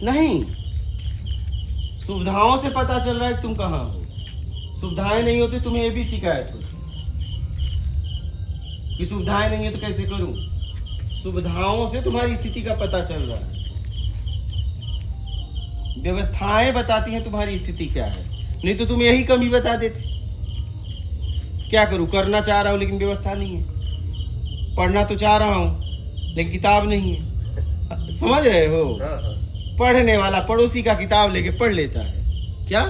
नहीं, सुविधाओं से पता चल रहा है कि तुम कहाँ हो। सुविधाएं नहीं होती तुम्हें ये भी शिकायत होती कि सुविधाएं नहीं है तो कैसे करूं। सुविधाओं से तुम्हारी स्थिति का पता चल रहा है, व्यवस्थाएं बताती हैं तुम्हारी स्थिति क्या है, नहीं तो तुम यही कमी बता देते। क्या करूं, करना चाह रहा हूं लेकिन व्यवस्था नहीं है, पढ़ना तो चाह रहा हूं लेकिन किताब नहीं है। समझ रहे हो? पढ़ने वाला पड़ोसी का किताब लेके पढ़ लेता है। क्या?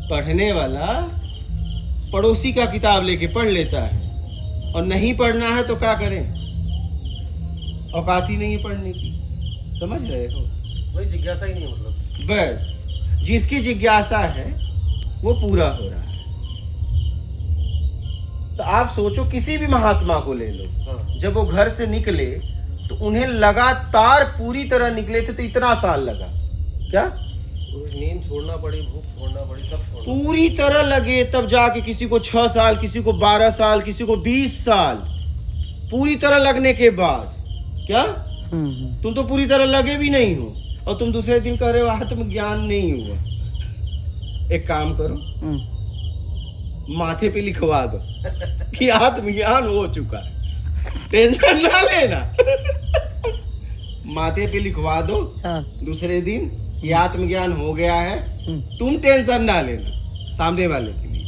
पढ़ने वाला पड़ोसी का किताब लेके पढ़ लेता है, और नहीं पढ़ना है तो क्या करें, औकात ही नहीं है पढ़ने की। समझ रहे हो? वही जिज्ञासा ही नहीं, मतलब बस जिसकी जिज्ञासा है वो पूरा हो रहा है। तो आप सोचो, किसी भी महात्मा को ले लो, जब वो घर से निकले तो उन्हें लगातार पूरी तरह निकले थे तो इतना साल लगा। क्या? नींद छोड़ना पड़ी, भूख छोड़ना पड़ी, सब छोड़ना पूरी तरह लगे, तब जाके किसी को 6 साल, किसी को 12 साल, किसी को 20 साल पूरी तरह लगने के बाद। क्या? तुम तो पूरी तरह लगे भी नहीं हो और तुम दूसरे दिन कह रहे हो आत्मज्ञान नहीं हुआ। एक काम करो, माथे पे लिखवा दो कि आत्मज्ञान हो चुका है, टेंशन ना लेना। माथे पे लिखवा दो दूसरे दिन कि आत्मज्ञान हो गया है, तुम टेंशन ना लेना सामने वाले के लिए।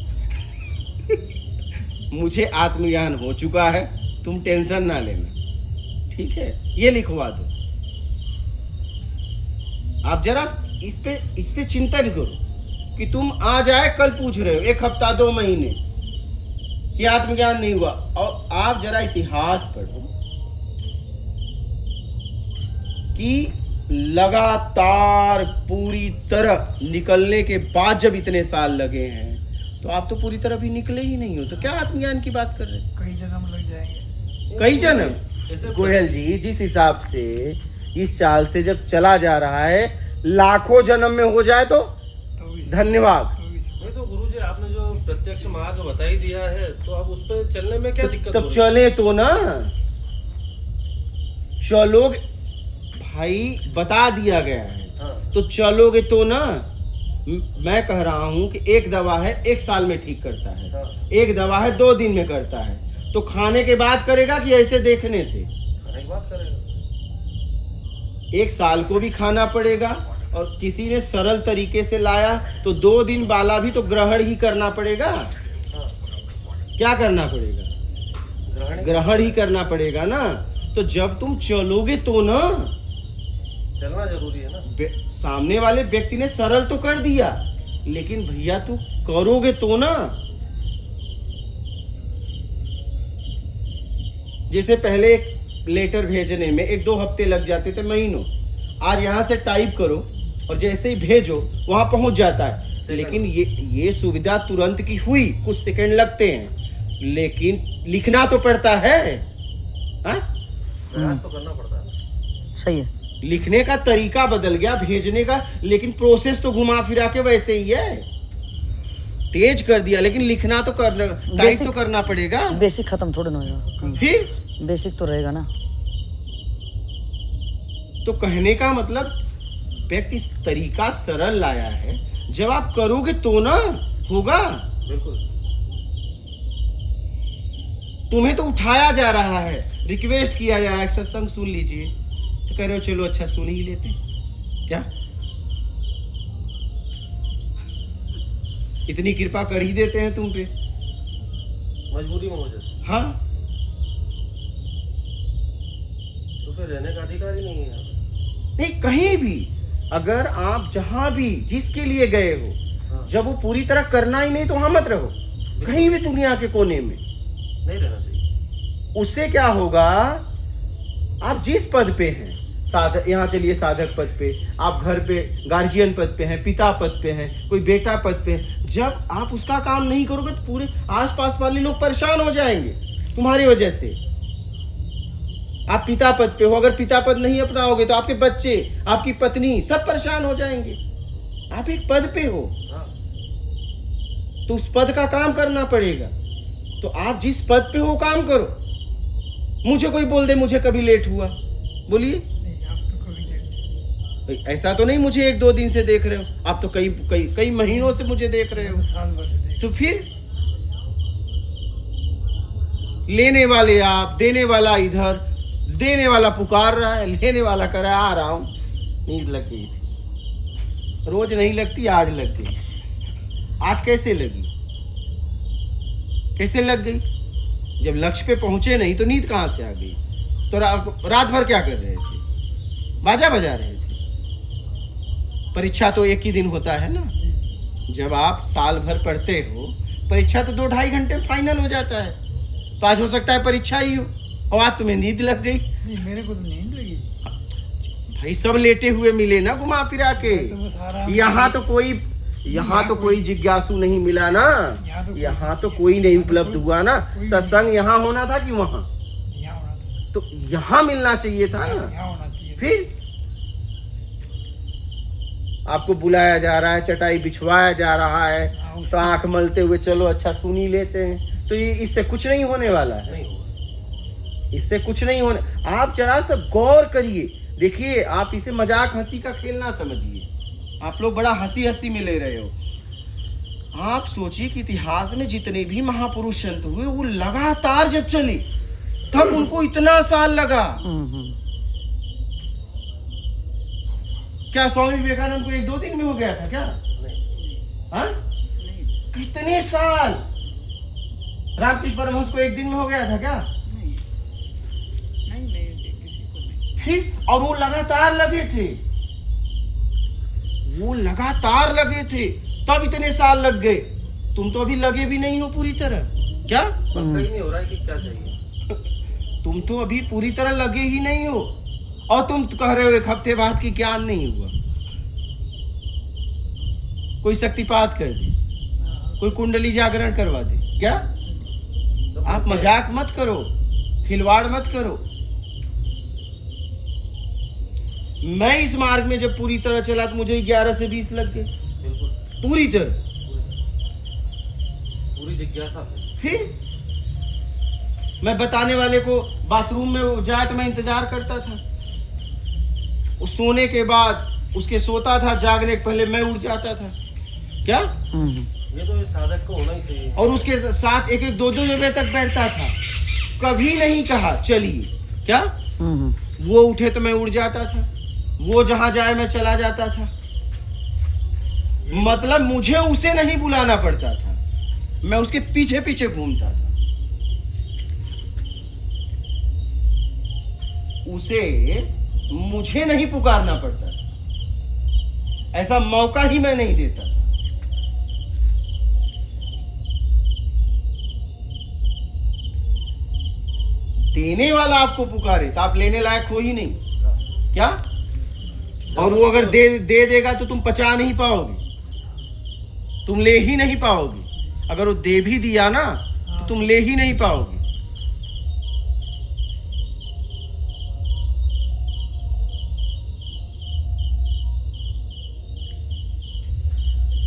मुझे आत्मज्ञान हो चुका है, तुम टेंशन ना लेना, ठीक है? ये लिखवा दो। आप जरा इस पे चिंतन करो कि तुम आज आए कल पूछ रहे हो, 1 हफ्ता 2 महीने कि आत्मज्ञान नहीं हुआ, और आप जरा इतिहास पढ़ो कि लगातार पूरी तरह निकलने के बाद जब इतने साल लगे हैं तो आप तो पूरी तरह भी निकले ही नहीं हो, तो क्या आत्मज्ञान की बात कर रहे हैं? कई जन्म लग जाएंगे। कई जन्म? गोयल जी, जिस हिसाब से इस चाल से जब चला जा रहा है, लाखों जन्म में हो जाए तो धन्यवाद। नहीं तो गुरुजी, आपने जो प्रत्यक्ष मार्ग बता ही दिया है, तो अब उस पर चलने में क्या दिक्कत? तब चले तो ना, चलोगे भाई, बता दिया गया है। तो चलोगे तो ना। मैं कह रहा हूं कि एक दवा है 1 साल में ठीक करता है, एक दवा है 2 दिन में करता है। तो खाने के बाद करेगा कि ऐसे देखने से? खाने के बाद करेगा। 1 साल को भी खाना पड़ेगा, और किसी ने सरल तरीके से लाया तो 2 दिन वाला भी तो ग्रहण ही करना पड़ेगा। क्या करना पड़ेगा? ग्रहण ही करना पड़ेगा ना। तो जब तुम चलोगे तो ना, चलना जरूरी है ना। सामने वाले व्यक्ति ने सरल तो कर दिया, लेकिन भैया तू करोगे तो ना। जैसे पहले एक लेटर भेजने में 1-2 हफ्ते लग जाते थे, महीनों। आज यहाँ से टाइप करो और जैसे ही भेजो वहां पहुंच जाता है। लेकिन ये सुविधा तुरंत की हुई, कुछ सेकंड लगते हैं, लेकिन लिखना तो पड़ता है। प्रयास तो करना पड़ता है। सही है। लिखने का तरीका बदल गया, भेजने का, लेकिन प्रोसेस तो घुमा फिरा के वैसे ही है। तेज कर दिया, लेकिन लिखना तो टाइप तो करना पड़ेगा। बेसिक खत्म थोड़ा ना होगा, फिर बेसिक तो रहेगा ना। तो कहने का मतलब व्यक्ति तरीका सरल लाया है, जब आप करोगे तो ना होगा। बिल्कुल। तुम्हें तो उठाया जा रहा है, रिक्वेस्ट किया जा रहा है, सत्संग सुन लीजिए, तो कह रहे हो चलो अच्छा सुन ही लेते। क्या इतनी कृपा कर ही देते हैं तुम पे? मजबूरी में हो जाती। हाँ, तो फिर रहने का अधिकार ही नहीं है। नहीं, कहीं भी अगर आप जहां भी जिसके लिए गए हो, जब वो पूरी तरह करना ही नहीं तो वहां मत रहो, कहीं भी दुनिया के कोने में नहीं रहना चाहिए। उससे क्या होगा, आप जिस पद पे हैं, साधक, यहाँ चलिए साधक पद पे, आप घर पे गार्जियन पद पे हैं, पिता पद पे हैं, कोई बेटा पद पे है, जब आप उसका काम नहीं करोगे तो पूरे आसपास वाले लोग परेशान हो जाएंगे तुम्हारी वजह से। आप पिता पद पे हो, अगर पिता पद नहीं अपनाओगे तो आपके बच्चे, आपकी पत्नी सब परेशान हो जाएंगे। आप एक पद पे हो तो उस पद का काम करना पड़ेगा। तो आप जिस पद पे हो काम करो। मुझे कोई बोल दे मुझे कभी लेट हुआ, बोलिए, ऐसा तो नहीं मुझे 1-2 दिन से देख रहे हो, आप तो कई कई कई महीनों से मुझे देख रहे हो। साल भर से देख। तो फिर लेने वाले आप, देने वाला इधर, देने वाला पुकार रहा है, लेने वाला कर रहा है, आ रहा हूं। नींद लग गई थी, रोज नहीं लगती, आज लग गई। आज कैसे लगी, कैसे लग गई? जब लक्ष्य पे पहुंचे नहीं तो नींद कहां से आ गई? तो रात भर क्या कर रहे थे? बाजा बजा रहे थे। परीक्षा तो एक ही दिन होता है ना। जब आप साल भर पढ़ते हो, परीक्षा तो 2-2.5 घंटे फाइनल हो जाता है। तो आज हो सकता है परीक्षा ही हो और आज तुम्हें नींद लग गई। नहीं, मेरे को तो नींद लगी। भाई सब लेटे हुए मिले ना घुमा फिरा के। तो बस आराम यहाँ तो कोई जिज्ञासु नहीं मिला ना। यहाँ तो कोई नहीं उपलब्ध हुआ ना। सत्संग यहाँ होना था कि वहाँ? यहाँ होना था। तो यहाँ मिलना चाहिए था ना। यहाँ होना चाहिए। फिर आपको बुलाया जा रहा है, चटाई बिछवाया जा रहा है, तो आंख मलते हुए चलो अच्छा सुन ही लेते हैं। तो ये इससे कुछ नहीं होने वाला है, नहीं होगा। इससे कुछ नहीं होने। आप जरा सा गौर करिए, देखिए आप इसे मजाक हंसी का खेल ना समझिए। आप लोग बड़ा हंसी हंसी में ले रहे हो। आप सोचिए कि इतिहास में जितने भी महापुरुष संत हुए वो लगातार जब चले तब उनको इतना साल लगा। क्या स्वामी विवेकानंद को 1-2 दिन में हो गया था क्या? हाँ? कितने साल? रामकृष्ण परमहंस को 1 दिन में हो गया था क्या? फिर और वो लगातार लगे थे, वो लगातार लगे थे, तब इतने साल लग गए। तुम तो अभी लगे भी नहीं हो पूरी तरह। क्या पता ही नहीं हो रहा है कि क्या चाहिए। तुम तो अभी पूरी तरह लगे ही नहीं हो और तुम कह रहे हो 1 हफ्ते बाद की ज्ञान नहीं हुआ। कोई शक्तिपात कर दे, कोई कुंडली जागरण करवा दे क्या? आप मजाक मत करो, खिलवाड़ मत करो। मैं इस मार्ग में जब पूरी तरह चला तो मुझे 11 से 20 लग गए बिल्कुल पूरी तरह। पूरी जिज्ञासा है। फिर मैं बताने वाले को बाथरूम में वो जाए तो मैं इंतजार करता था। वो सोने के बाद उसके सोता था, जागने के पहले मैं उठ जाता था। क्या ये तो इस साधक को होना ही चाहिए। और उसके साथ 1-1, 2-2 बजे तक बैठता था, कभी नहीं कहा चलिए। क्या वो उठे तो मैं उठ जाता था, वो जहां जाए मैं चला जाता था। मतलब मुझे उसे नहीं बुलाना पड़ता था, मैं उसके पीछे पीछे घूमता था। उसे मुझे नहीं पुकारना पड़ता था, ऐसा मौका ही मैं नहीं देता था। देने वाला आपको पुकारे तो आप लेने लायक हो ही नहीं। क्या? और वो अगर दे देगा तो तुम पचा नहीं पाओगे, तुम ले ही नहीं पाओगे। अगर वो दे भी दिया ना तो तुम ले ही नहीं पाओगे।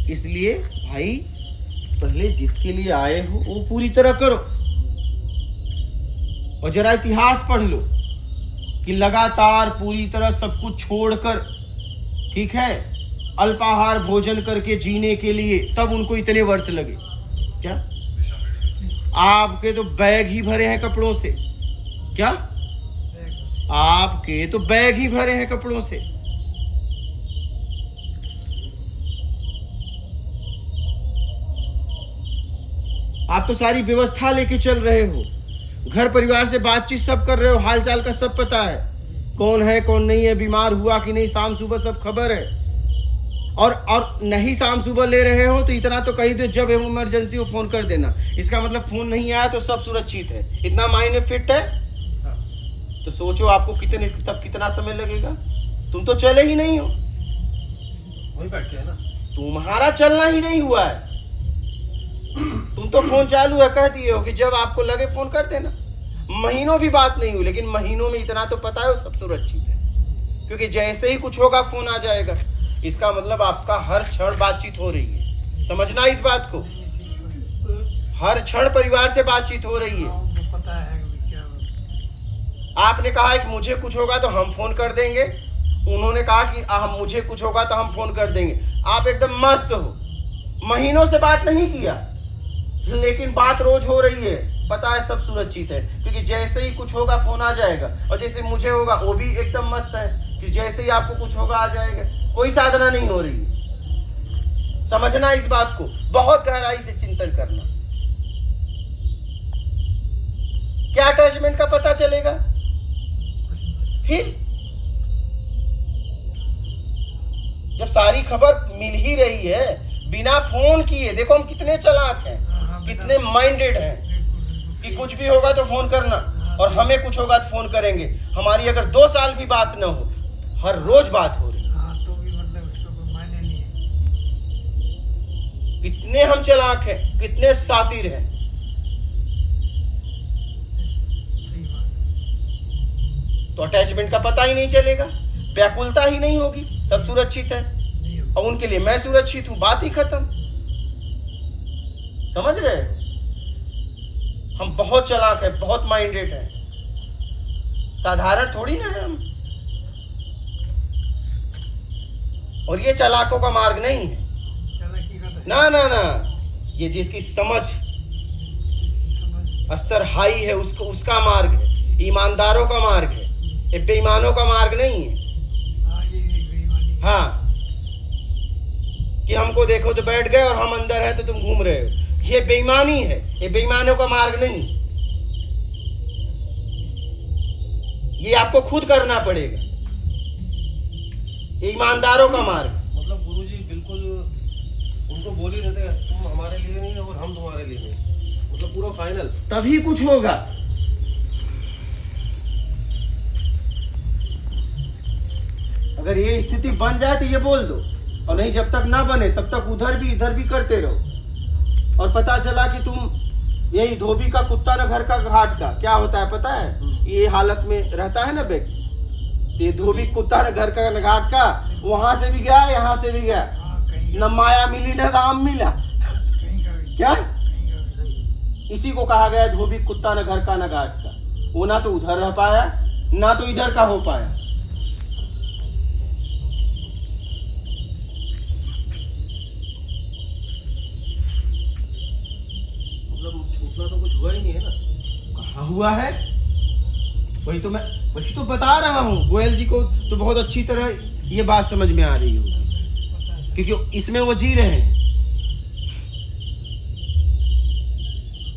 इसलिए भाई पहले जिसके लिए आए हो वो पूरी तरह करो। और जरा इतिहास पढ़ लो कि लगातार पूरी तरह सब कुछ छोड़कर, ठीक है, अल्पाहार भोजन करके जीने के लिए तब उनको इतने वर्ष लगे। क्या? आपके तो बैग ही भरे हैं कपड़ों से। क्या? आपके तो बैग ही भरे हैं कपड़ों से। आप तो सारी व्यवस्था लेके चल रहे हो, घर परिवार से बातचीत सब कर रहे हो, हाल चाल का सब पता है, कौन है कौन नहीं है, बीमार हुआ कि नहीं, शाम सुबह सब खबर है। और नहीं शाम सुबह ले रहे हो तो इतना तो कही दो जब इमरजेंसी हो फोन कर देना। इसका मतलब फोन नहीं आया तो सब सुरक्षित है, इतना माइंड में फिट है। तो सोचो आपको कितना समय लगेगा। तुम तो चले ही नहीं हो, वही बैठ के है ना। तुम्हारा चलना ही नहीं हुआ है। तुम तो फोन चालू है, कह दिए हो कि जब आपको लगे फोन कर देना। महीनों भी बात नहीं हुई, लेकिन महीनों में इतना तो पता है सब सुरक्षित है, क्योंकि जैसे ही कुछ होगा फोन आ जाएगा। इसका मतलब आपका हर क्षण बातचीत हो रही है, समझना इस बात को। हर क्षण परिवार से बातचीत हो रही है। पता है क्या। आपने कहा है कि मुझे कुछ होगा तो हम फोन कर देंगे, उन्होंने कहा कि हम मुझे कुछ होगा तो हम फोन कर देंगे। आप एकदम मस्त हो, महीनों से बात नहीं किया, लेकिन बात रोज हो रही है। पता है सब सुरक्षित है, क्योंकि जैसे ही कुछ होगा फोन आ जाएगा, और जैसे मुझे होगा वो भी एकदम मस्त है कि जैसे ही आपको कुछ होगा आ जाएगा। कोई साधना नहीं हो रही है। समझना इस बात को, बहुत गहराई से चिंतन करना। क्या अटैचमेंट का पता चलेगा फिर? जब सारी खबर मिल ही रही है बिना फोन किए। देखो हम कितने चालाक हैं, कितने माइंडेड हैं कि कुछ भी होगा तो फोन करना, और हमें कुछ होगा तो फोन करेंगे। हमारी अगर 2 साल भी बात न हो, हर रोज बात हो रही। तो भी मतलब उसका कोई मायने नहीं है। कितने हम चालाक हैं, कितने सातिर हैं। सही बात। तो अटैचमेंट का पता ही नहीं चलेगा, व्याकुलता ही नहीं होगी, सब सुरक्षित है नहीं हो। और उनके लिए मैं सुरक्षित हूं, बात ही खत्म। समझ रहे हो? हम बहुत चालाक है, बहुत माइंडेड है, साधारण थोड़ी ना है हम। और ये चालाकों का मार्ग नहीं है। चालाकी का तो है। ना ना ना, ये जिसकी समझ समझ। स्तर हाई है उसका मार्ग है, ईमानदारों का मार्ग है, ये बेईमानों का मार्ग नहीं है। हाँ, ये एक बेईमानी है। हाँ, कि हमको देखो तो बैठ गए और हम अंदर है तो तुम घूम रहे हो, ये बेईमानी है, ये बेईमानों का मार्ग नहीं। ये आपको खुद करना पड़ेगा, ये ईमानदारों का मार्ग। मतलब गुरुजी बिल्कुल उनको बोल ही देते तुम हमारे लिए नहीं और हम तुम्हारे लिए नहीं, मतलब पूरा फाइनल। तभी कुछ होगा। अगर ये स्थिति बन जाए तो ये बोल दो, और नहीं जब तक ना बने तब तक उधर भी इधर भी करते रहो। और पता चला कि तुम यही धोबी का कुत्ता न घर का घाट का, क्या होता है पता है? ये हालत में रहता है ना व्यक्ति, ये धोबी कुत्ता न घर का न घाट का, वहां से भी गया यहाँ से भी गया, हाँ, कहीं न माया मिली न राम मिला। कहीं का भी। क्या? कहीं का भी। इसी को कहा गया धोबी कुत्ता न घर का न घाट का। वो ना तो उधर रह पाया ना तो इधर का हो पाया। मतलब छूटना तो कुछ हुआ ही नहीं है ना। कहाँ हुआ है? वही तो बता रहा हूँ। गोयल जी को तो बहुत अच्छी तरह ये बात समझ में आ रही होगी, क्योंकि इसमें वो जी रहे हैं।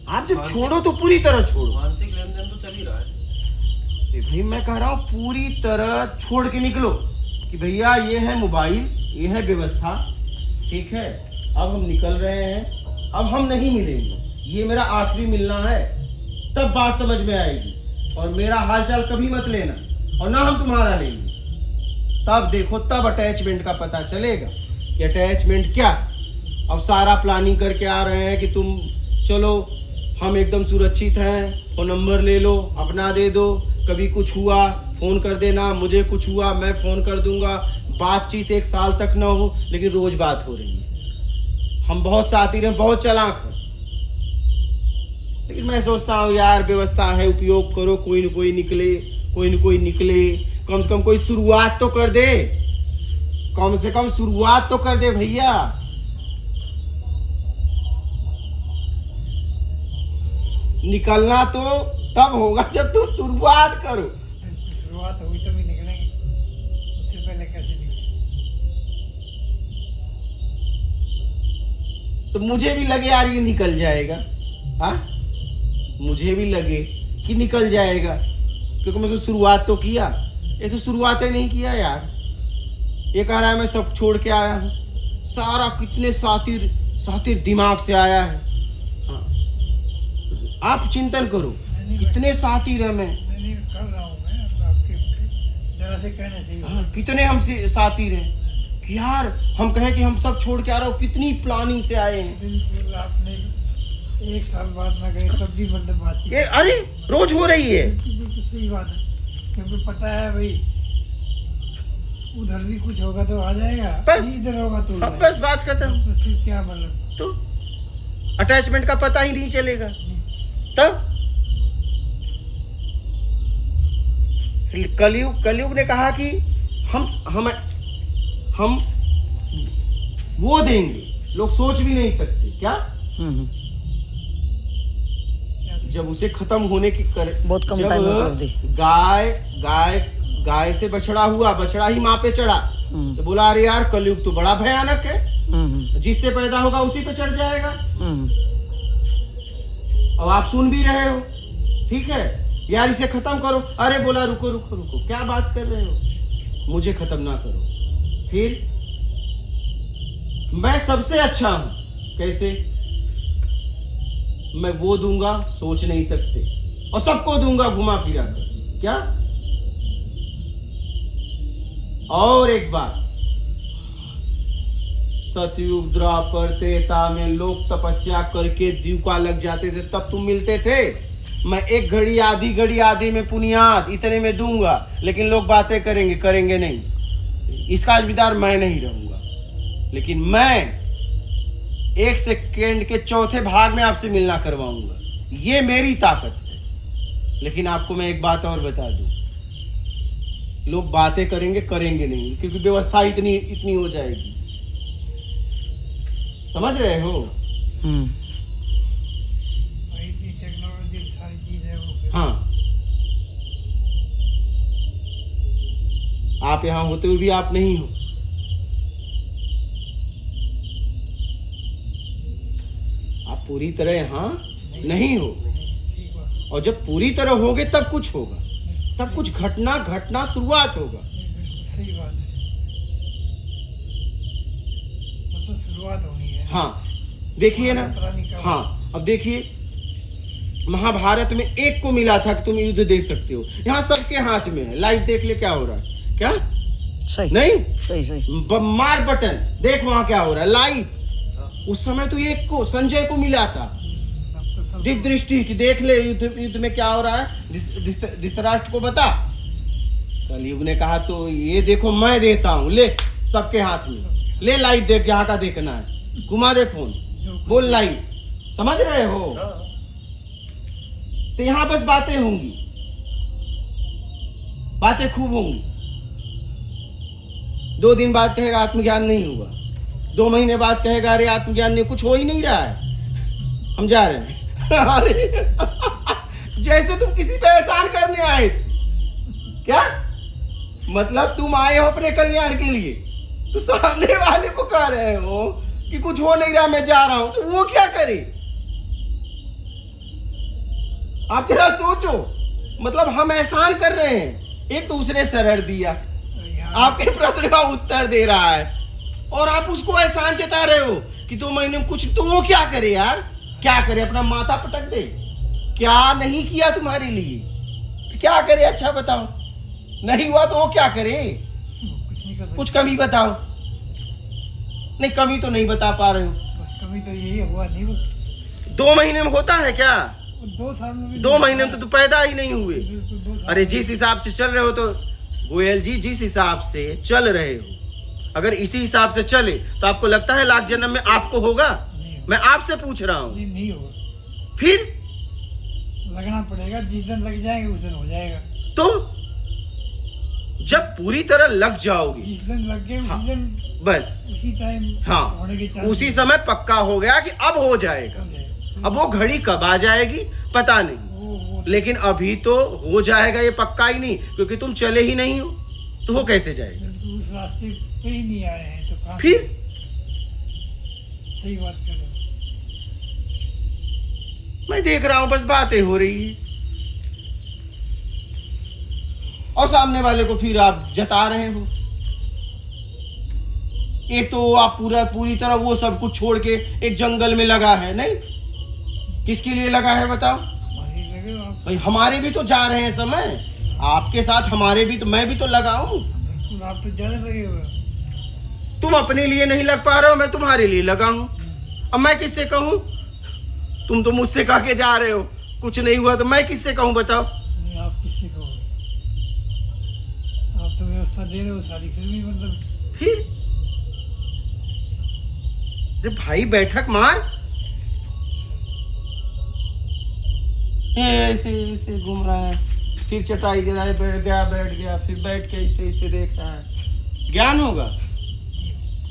आप जब छोड़ो तो पूरी तरह छोड़ो। मानसिक लेन देन तो चल ही रहा है। भाई मैं कह रहा हूँ पूरी तरह छोड़ के निकलो कि भैया ये है मोबाइल, ये है व्यवस्था, ठीक है, अब हम निकल रहे हैं, अब हम नहीं मिलेंगे, ये मेरा आखिरी मिलना है। तब बात समझ में आएगी, और मेरा हालचाल कभी मत लेना, और ना हम तुम्हारा लेंगे। तब देखो, तब अटैचमेंट का पता चलेगा कि अटैचमेंट क्या। अब सारा प्लानिंग करके आ रहे हैं कि तुम चलो हम एकदम सुरक्षित हैं, फोन नंबर ले लो, अपना दे दो, कभी कुछ हुआ फोन कर देना, मुझे कुछ हुआ मैं फोन कर दूंगा। बातचीत 1 साल तक ना हो, लेकिन रोज बात हो रही है। हम बहुत सातिर हैं, बहुत चालाक हैं, लेकिन मैं सोचता हूँ यार व्यवस्था है, उपयोग करो, कोई न कोई निकले, कम से कम कोई शुरुआत तो कर दे, कम से कम शुरुआत तो कर दे भैया। निकलना तो तब होगा जब तुम शुरुआत करो। शुरुआत हुई तभी निकलेंगे, उससे पहले कैसे निकलेंगे? तो मुझे भी लगे यार ये निकल जाएगा, हाँ मुझे भी लगे कि निकल जाएगा, क्योंकि मैं तो शुरुआत तो किया, ये तो शुरुआत ही नहीं किया यार। ये कह रहा है मैं सब छोड़ के आया हूँ, सारा कितने सातिर दिमाग से आया है। हाँ, आप चिंतन करो, कितने सातिर है मैं। नहीं कर रहा हूँ मैं, अब आपके जरा से कहने से ही हाँ, कितने हम सातिर हैं कि यार हम कहें कि हम सब छोड़ के आ रहे हो, कितनी प्लानिंग से आए हैं। बिल्कुल आपने 1 साल बाद में गए तब भी मतलब बातचीत ये अरे रोज हो रही है। बिल्कुल सही बात है, क्योंकि पता है भाई उधर भी कुछ होगा तो आ जाएगा, बस। इधर होगा तो अब बस बात खत्म। तो फिर क्या मतलब? तो अटैचमेंट का पता ही नहीं चलेगा। तब कलयुग ने कहा कि हम वो देंगे, लोग सोच भी नहीं सकते क्या। जब उसे खत्म होने की बहुत कम टाइम में कर दी। गाय से बछड़ा हुआ, बछड़ा ही माँ पे चढ़ा, तो बोला अरे यार कलयुग तो बड़ा भयानक है, जिससे पैदा होगा उसी पे चढ़ जाएगा। अब आप सुन भी रहे हो, ठीक है यार इसे खत्म करो, अरे बोला रुको रुको रुको, क्या बात कर रहे हो, मुझे खत्म ना करो। फिर मैं सबसे अच्छा हूं, कैसे, मैं वो दूंगा सोच नहीं सकते, और सबको दूंगा घुमा फिरा कर, क्या। और एक बात, सतयुग द्वापर त्रेता में लोग तपस्या करके द्वीपा लग जाते थे, तब तुम मिलते थे। मैं एक घड़ी आधी में पुनियाद इतने में दूंगा, लेकिन लोग बातें करेंगे नहीं, इसका जिम्मेदार मैं नहीं रहूंगा। लेकिन मैं 1 सेकेंड के चौथे भाग में आपसे मिलना करवाऊंगा, ये मेरी ताकत है। लेकिन आपको मैं एक बात और बता दूं, लोग बातें करेंगे नहीं, क्योंकि व्यवस्था इतनी हो जाएगी, समझ रहे हो। टेक्नोलॉजी सारी चीज है वो। हाँ, आप यहां होते हुए भी आप नहीं हो, आप पूरी तरह यहां नहीं हो, और जब पूरी तरह होगे तब कुछ होगा, तब कुछ घटना शुरुआत होगा। सही बात है, तो शुरुआत होनी है। हाँ देखिए ना, हाँ अब देखिए महाभारत में एक को मिला था कि तुम युद्ध देख सकते हो, यहाँ सबके हाथ में है, लाइव देख ले क्या हो रहा है, क्या सही नहीं, सही मार बटन देख वहां क्या हो रहा है लाइव। उस समय तो एक को, संजय को मिला था दिव्य दृष्टि की, देख ले युद्ध में क्या हो रहा है, धृतराष्ट्र को बता। कलयुग ने कहा तो ये देखो मैं देता हूँ, ले सबके हाथ में, ले लाइव देख, यहाँ का देखना है, घुमा दे फोन, बोल लाइव, समझ रहे हो। तो यहाँ बस बातें होंगी, बातें खूब होंगी। 2 दिन बाद कहेगा आत्मज्ञान नहीं हुआ, 2 महीने बाद कहेगा अरे आत्मज्ञान नहीं, कुछ हो ही नहीं रहा है, हम जा रहे हैं। अरे जैसे तुम किसी पे एहसान करने आए, क्या मतलब तुम आए हो अपने कल्याण के लिए, तो सामने वाले को कह रहे हो कि कुछ हो नहीं रहा मैं जा रहा हूं, तो वो क्या करे। आप जरा सोचो, मतलब हम एहसान कर रहे हैं, एक दूसरे शरण दिया, आपके प्रश्न का उत्तर दे रहा है, और आप उसको एहसान जता रहे हो कि 2 महीने में कुछ, तो वो क्या करे यार, क्या करे, अपना माथा पटक दे, क्या नहीं किया तुम्हारे लिए, तो क्या करे, अच्छा बताओ, नहीं हुआ तो वो क्या करे, कुछ कमी बताओ। नहीं कमी तो नहीं बता पा रहे हो, कमी तो यही हुआ नहीं, 2 महीने में होता है क्या, 2 साल में, 2 महीने में तो पैदा ही नहीं हुए। अरे जिस हिसाब से चल रहे हो, तो गोयल जी जिस हिसाब से चल रहे हो, अगर इसी हिसाब से चले तो आपको लगता है लाख जन्म में आपको होगा, मैं आपसे पूछ रहा हूँ। नहीं होगा, फिर लगना पड़ेगा, जिस दिन लग जाएंगे उस दिन हो जाएगा। तो जब पूरी तरह लग जाओगे, जिस दिन लग गए उस दिन बस उसी टाइम हाँ, होने के चांस, उसी समय पक्का हो गया कि अब हो जाएगा। अब वो घड़ी कब आ जाएगी पता नहीं, लेकिन अभी तो हो जाएगा, ये पक्का ही नहीं, क्योंकि तुम चले ही नहीं हो, तो वो कैसे जाएगा। उस रास्ते पे ही नहीं आए हैं, तो कहाँ फिर सही बात कर रहे हो। मैं देख रहा हूं बस बातें हो रही है, और सामने वाले को फिर आप जता रहे हो। एक तो आप पूरी तरह वो सब कुछ छोड़ के एक जंगल में लगा है, नहीं किसके लिए लगा है बताओ भाई, हमारे भी तो जा रहे हैं समय, आपके साथ हमारे भी तो, मैं भी तो लगा हूं। आप तो ज्यादा लगे हुए, तुम अपने लिए नहीं लग पा रहे हो, मैं तुम्हारे लिए लगा हूं। अब मैं किससे कहूं, तुम तो मुझसे कह के जा रहे हो कुछ नहीं हुआ, तो मैं किससे कहूं बताओ। नहीं आप किससे कहोगे, आप तो व्यवस्था दे रहे हो सारी, फिर भी मतलब फिर भाई बैठक मार, ऐसे घूम रहा है, फिर चटाई गिराए बैठ गया, फिर बैठ के ऐसे देख रहा है, ज्ञान होगा।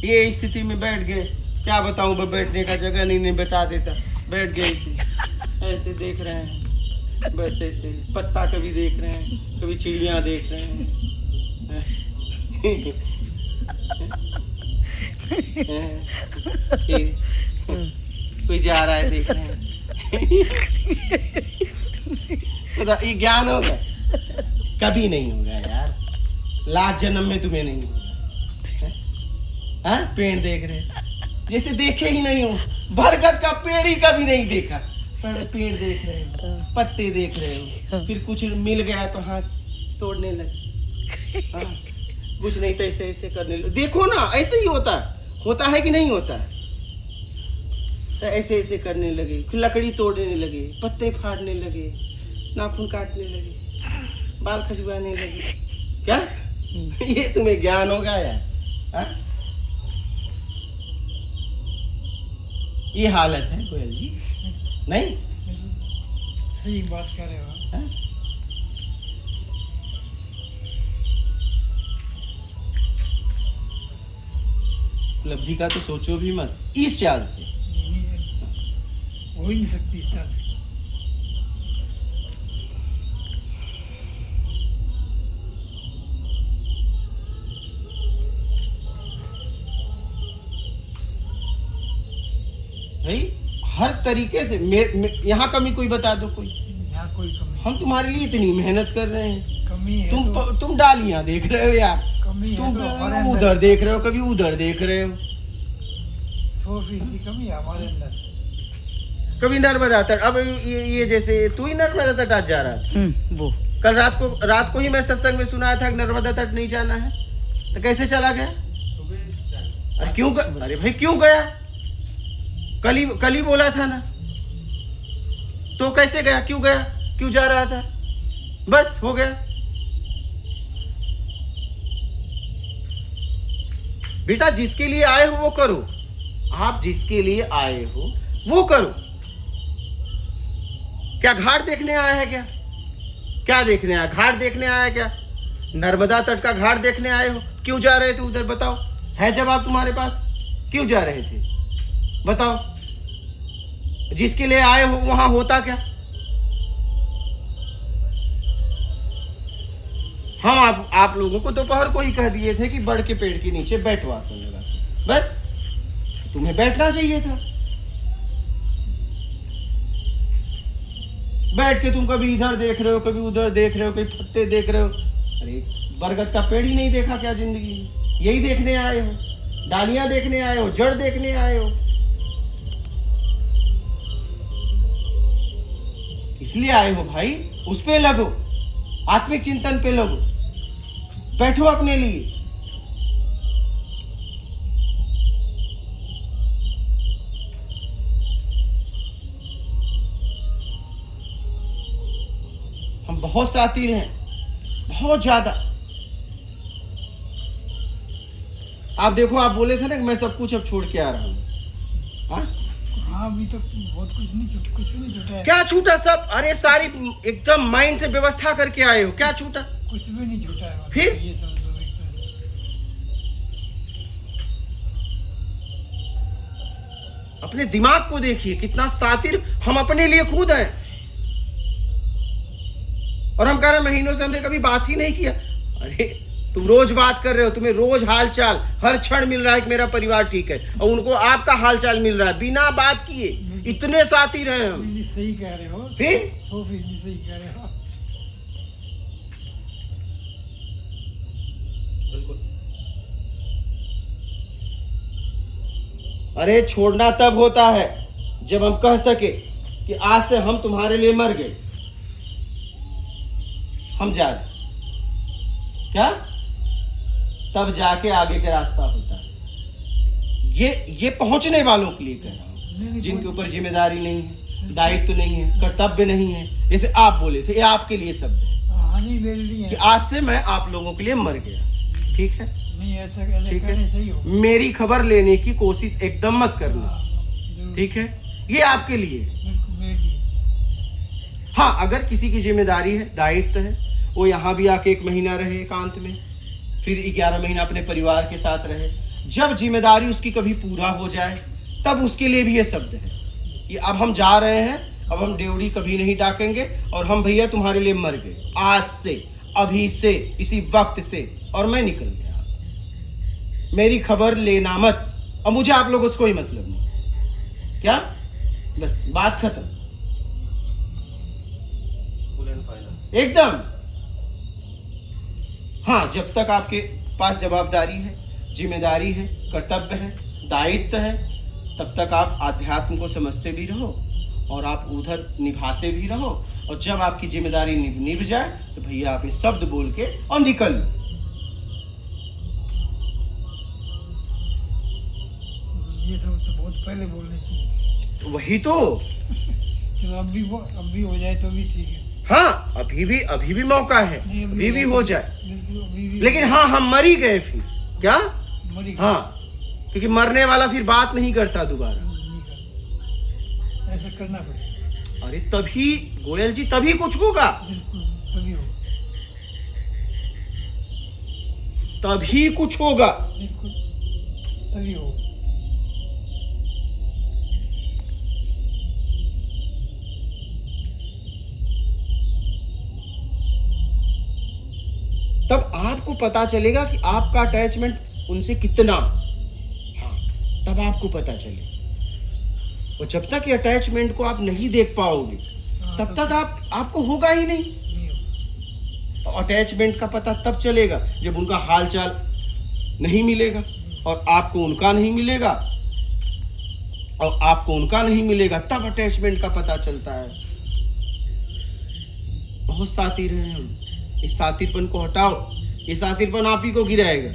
ये स्थिति में बैठ गए, क्या बताऊं, बैठने का जगह नहीं बता देता, बैठ गए ऐसे देख रहे हैं, बस ऐसे पत्ता कभी देख रहे हैं, कभी चिड़िया देख रहे हैं। कोई जा रहा है देख रहे हैं। ये ज्ञान होगा? कभी नहीं होगा यार, लाख जन्म में तुम्हें नहीं होगा। हाँ, पेड़ देख रहे जैसे देखे ही नहीं हो, बरगद का पेड़ ही कभी नहीं देखा, पर पेड़ देख रहे हो, पत्ते देख रहे हो, फिर कुछ मिल गया तो हाथ तोड़ने लगे। हाँ, कुछ नहीं तो ऐसे ऐसे करने लगे। देखो ना, ऐसे ही होता है कि नहीं होता है? तो ऐसे ऐसे करने लगे, फिर लकड़ी तोड़ने लगे, पत्ते फाड़ने लगे, नाखून काटने लगे, बाल खजवाने लगे। क्या ये तुम्हें ज्ञान होगा यार? हाँ? ये हालत है गोयल जी, नहीं? सही बात कर रहे हो। हाँ? उपलब्धि का तो सोचो भी मत इस चाल से। हो ही नहीं सकती इस चाल से। भाई हर तरीके से यहाँ कमी कोई बता दो, कोई यहाँ कोई कमी, हम तुम्हारे लिए इतनी मेहनत कर रहे हैं, कमी है तुम डालियां देख रहे हो यार, कमी तुम है तो हमारे अंदर उधर देख रहे हो, कभी उधर देख रहे हो, 100% कमी है हमारे अंदर। कभी नर्मदा तट। अब ये जैसे तू ही नर्मदा तट आज जा रहा था, वो कल रात को ही मैं सत्संग में सुनाया था कि नर्मदा तट नहीं जाना है, तो कैसे चला गया? अरे क्यों अरे भाई क्यों गया? कल ही बोला था ना, तो कैसे गया? क्यों गया? क्यों जा रहा था? बस हो गया। बेटा जिसके लिए आए हो वो करो, आप जिसके लिए आए हो वो करो। क्या घाट देखने आया है? क्या देखने आया? घाट देखने आया क्या? नर्मदा तट का घाट देखने आए हो? क्यों जा रहे थे उधर? बताओ, है जवाब तुम्हारे पास? क्यों जा रहे थे बताओ? जिसके लिए आए हो वहां होता क्या? हम आप लोगों को दोपहर को ही कह दिए थे कि बड़ के पेड़ के नीचे बैठो आसन लगा के, बस तुम्हें बैठना चाहिए था। बैठ के तुम कभी इधर देख रहे हो, कभी उधर देख रहे हो, कभी पत्ते देख रहे हो। अरे बरगद का पेड़ ही नहीं देखा क्या जिंदगी में? यही देखने आए हो, डालियां देखने आए हो, जड़ देखने आए हो, इसलिए आए हो भाई। उस पे लगो, आत्मिक चिंतन पे लगो, बैठो अपने लिए। हम बहुत शातिर हैं, बहुत ज्यादा। आप देखो, आप बोले थे ना कि मैं सब कुछ अब छोड़ के आ रहा हूं। हाँ, अभी तो बहुत कुछ नहीं छूटा है। क्या छूटा? सब, अरे सारी एकदम माइंड से व्यवस्था करके आए हो, क्या छूटा? कुछ भी नहीं छूटा है। फिर ये समझो एक तरह से। अपने दिमाग को देखिए, कितना शातिर हम अपने लिए खुद हैं। और हम कह रहे महीनों से हमने कभी बात ही नहीं किया। अरे तुम रोज बात कर रहे हो, तुम्हें रोज हालचाल हर क्षण मिल रहा है कि मेरा परिवार ठीक है, और उनको आपका हालचाल मिल रहा है बिना बात किए। इतने शातिर हैं हम। सही कह रहे हो, फिर 100% सही कह रहे हो। बिल्कुल। अरे छोड़ना तब होता है जब हम कह सके कि आज से हम तुम्हारे लिए मर गए, हम जा रहे। क्या? तब जाके आगे का रास्ता होता है। ये पहुंचने वालों के लिए कह रहा हूं, जिनके ऊपर जिम्मेदारी नहीं है, दायित्व नहीं है, कर्तव्य नहीं है। जैसे आप बोले थे, ये आपके लिए शब्द है कि आज से मैं आप लोगों के लिए मर गया। ठीक है? नहीं, ऐसा ठीक है, है? मेरी खबर लेने की कोशिश एकदम मत करना, ठीक है? ये आपके लिए। हाँ, अगर किसी की जिम्मेदारी है, दायित्व है, वो यहाँ भी आके 1 महीना रहे एकांत में, फिर 11 महीना अपने परिवार के साथ रहे। जब जिम्मेदारी उसकी कभी पूरा हो जाए तब उसके लिए भी ये शब्द है कि अब हम जा रहे हैं, अब हम ड्योढ़ी कभी नहीं डाकेंगे और हम भैया तुम्हारे लिए मर गए आज से, अभी से, इसी वक्त से, और मैं निकल गया। मेरी खबर लेना मत, और मुझे आप लोगों से कोई मतलब नहीं। क्या? बस बात खत्म फुल एंड फाइनल एकदम। हाँ, जब तक आपके पास जवाबदारी है, जिम्मेदारी है, कर्तव्य है, दायित्व है, तब तक आप आध्यात्म को समझते भी रहो और आप उधर निभाते भी रहो। और जब आपकी जिम्मेदारी निभ जाए तो भैया आप ये शब्द बोल के और निकल लो। ये तो बहुत पहले बोलने चाहिए। तो वही तो। चलो अब भी हो जाए तो भी ठीक है। हाँ, अभी भी मौका है, नहीं, अभी भी हो जाए। बिल्कुल, अभी भी। लेकिन हाँ, हम मर ही गए फिर क्या? मरी गई। हाँ, क्योंकि मरने वाला फिर बात नहीं करता दोबारा। नहीं कर। ऐसा करना पड़ेगा। अरे तभी गोयल जी, तभी कुछ होगा, बिल्कुल तभी हो। तभी कुछ होगा। बिल्कुल तभी हो। तब आपको पता चलेगा कि आपका अटैचमेंट उनसे कितना। हाँ, तब आपको पता चलेगा। और जब तक ये अटैचमेंट को आप नहीं देख पाओगे तब तक आपको होगा ही नहीं। नहीं हो। अटैचमेंट का पता तब चलेगा जब उनका हाल चाल नहीं मिलेगा और आपको उनका नहीं मिलेगा, और आपको उनका नहीं मिलेगा, तब अटैचमेंट का पता चलता है। बहुत सातिर हैं हम, इस सातिरपन को हटाओ। ये सातिरपन आप ही को गिराएगा।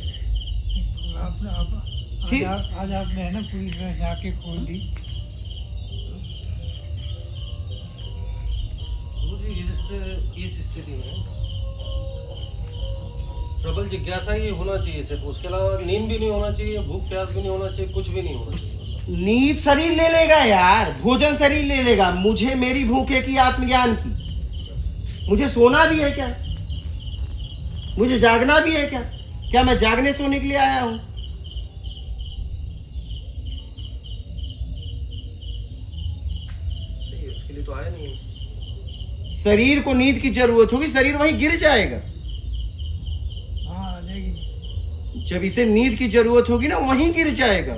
ठीक। आज आपने है ना पूरी तरह से आंखें खोल दी। गुरुजी, इस स्थिति में प्रबल जिज्ञासा ही होना चाहिए सिर्फ, उसके अलावा नींद भी नहीं होना चाहिए, भूख प्यास भी नहीं होना चाहिए, कुछ भी नहीं होना चाहिए। नींद शरीर ले लेगा यार, भोजन शरीर ले लेगा। मुझे मेरी भूख है कि आत्मज्ञान की? मुझे सोना भी है क्या? मुझे जागना भी है क्या? क्या मैं जागने सोने के लिए आया हूं? उसके लिए तो आया नहीं है। शरीर को नींद की जरूरत होगी, शरीर वहीं गिर जाएगा। हाँ आ जाएगी। जब इसे नींद की जरूरत होगी ना, वहीं गिर जाएगा।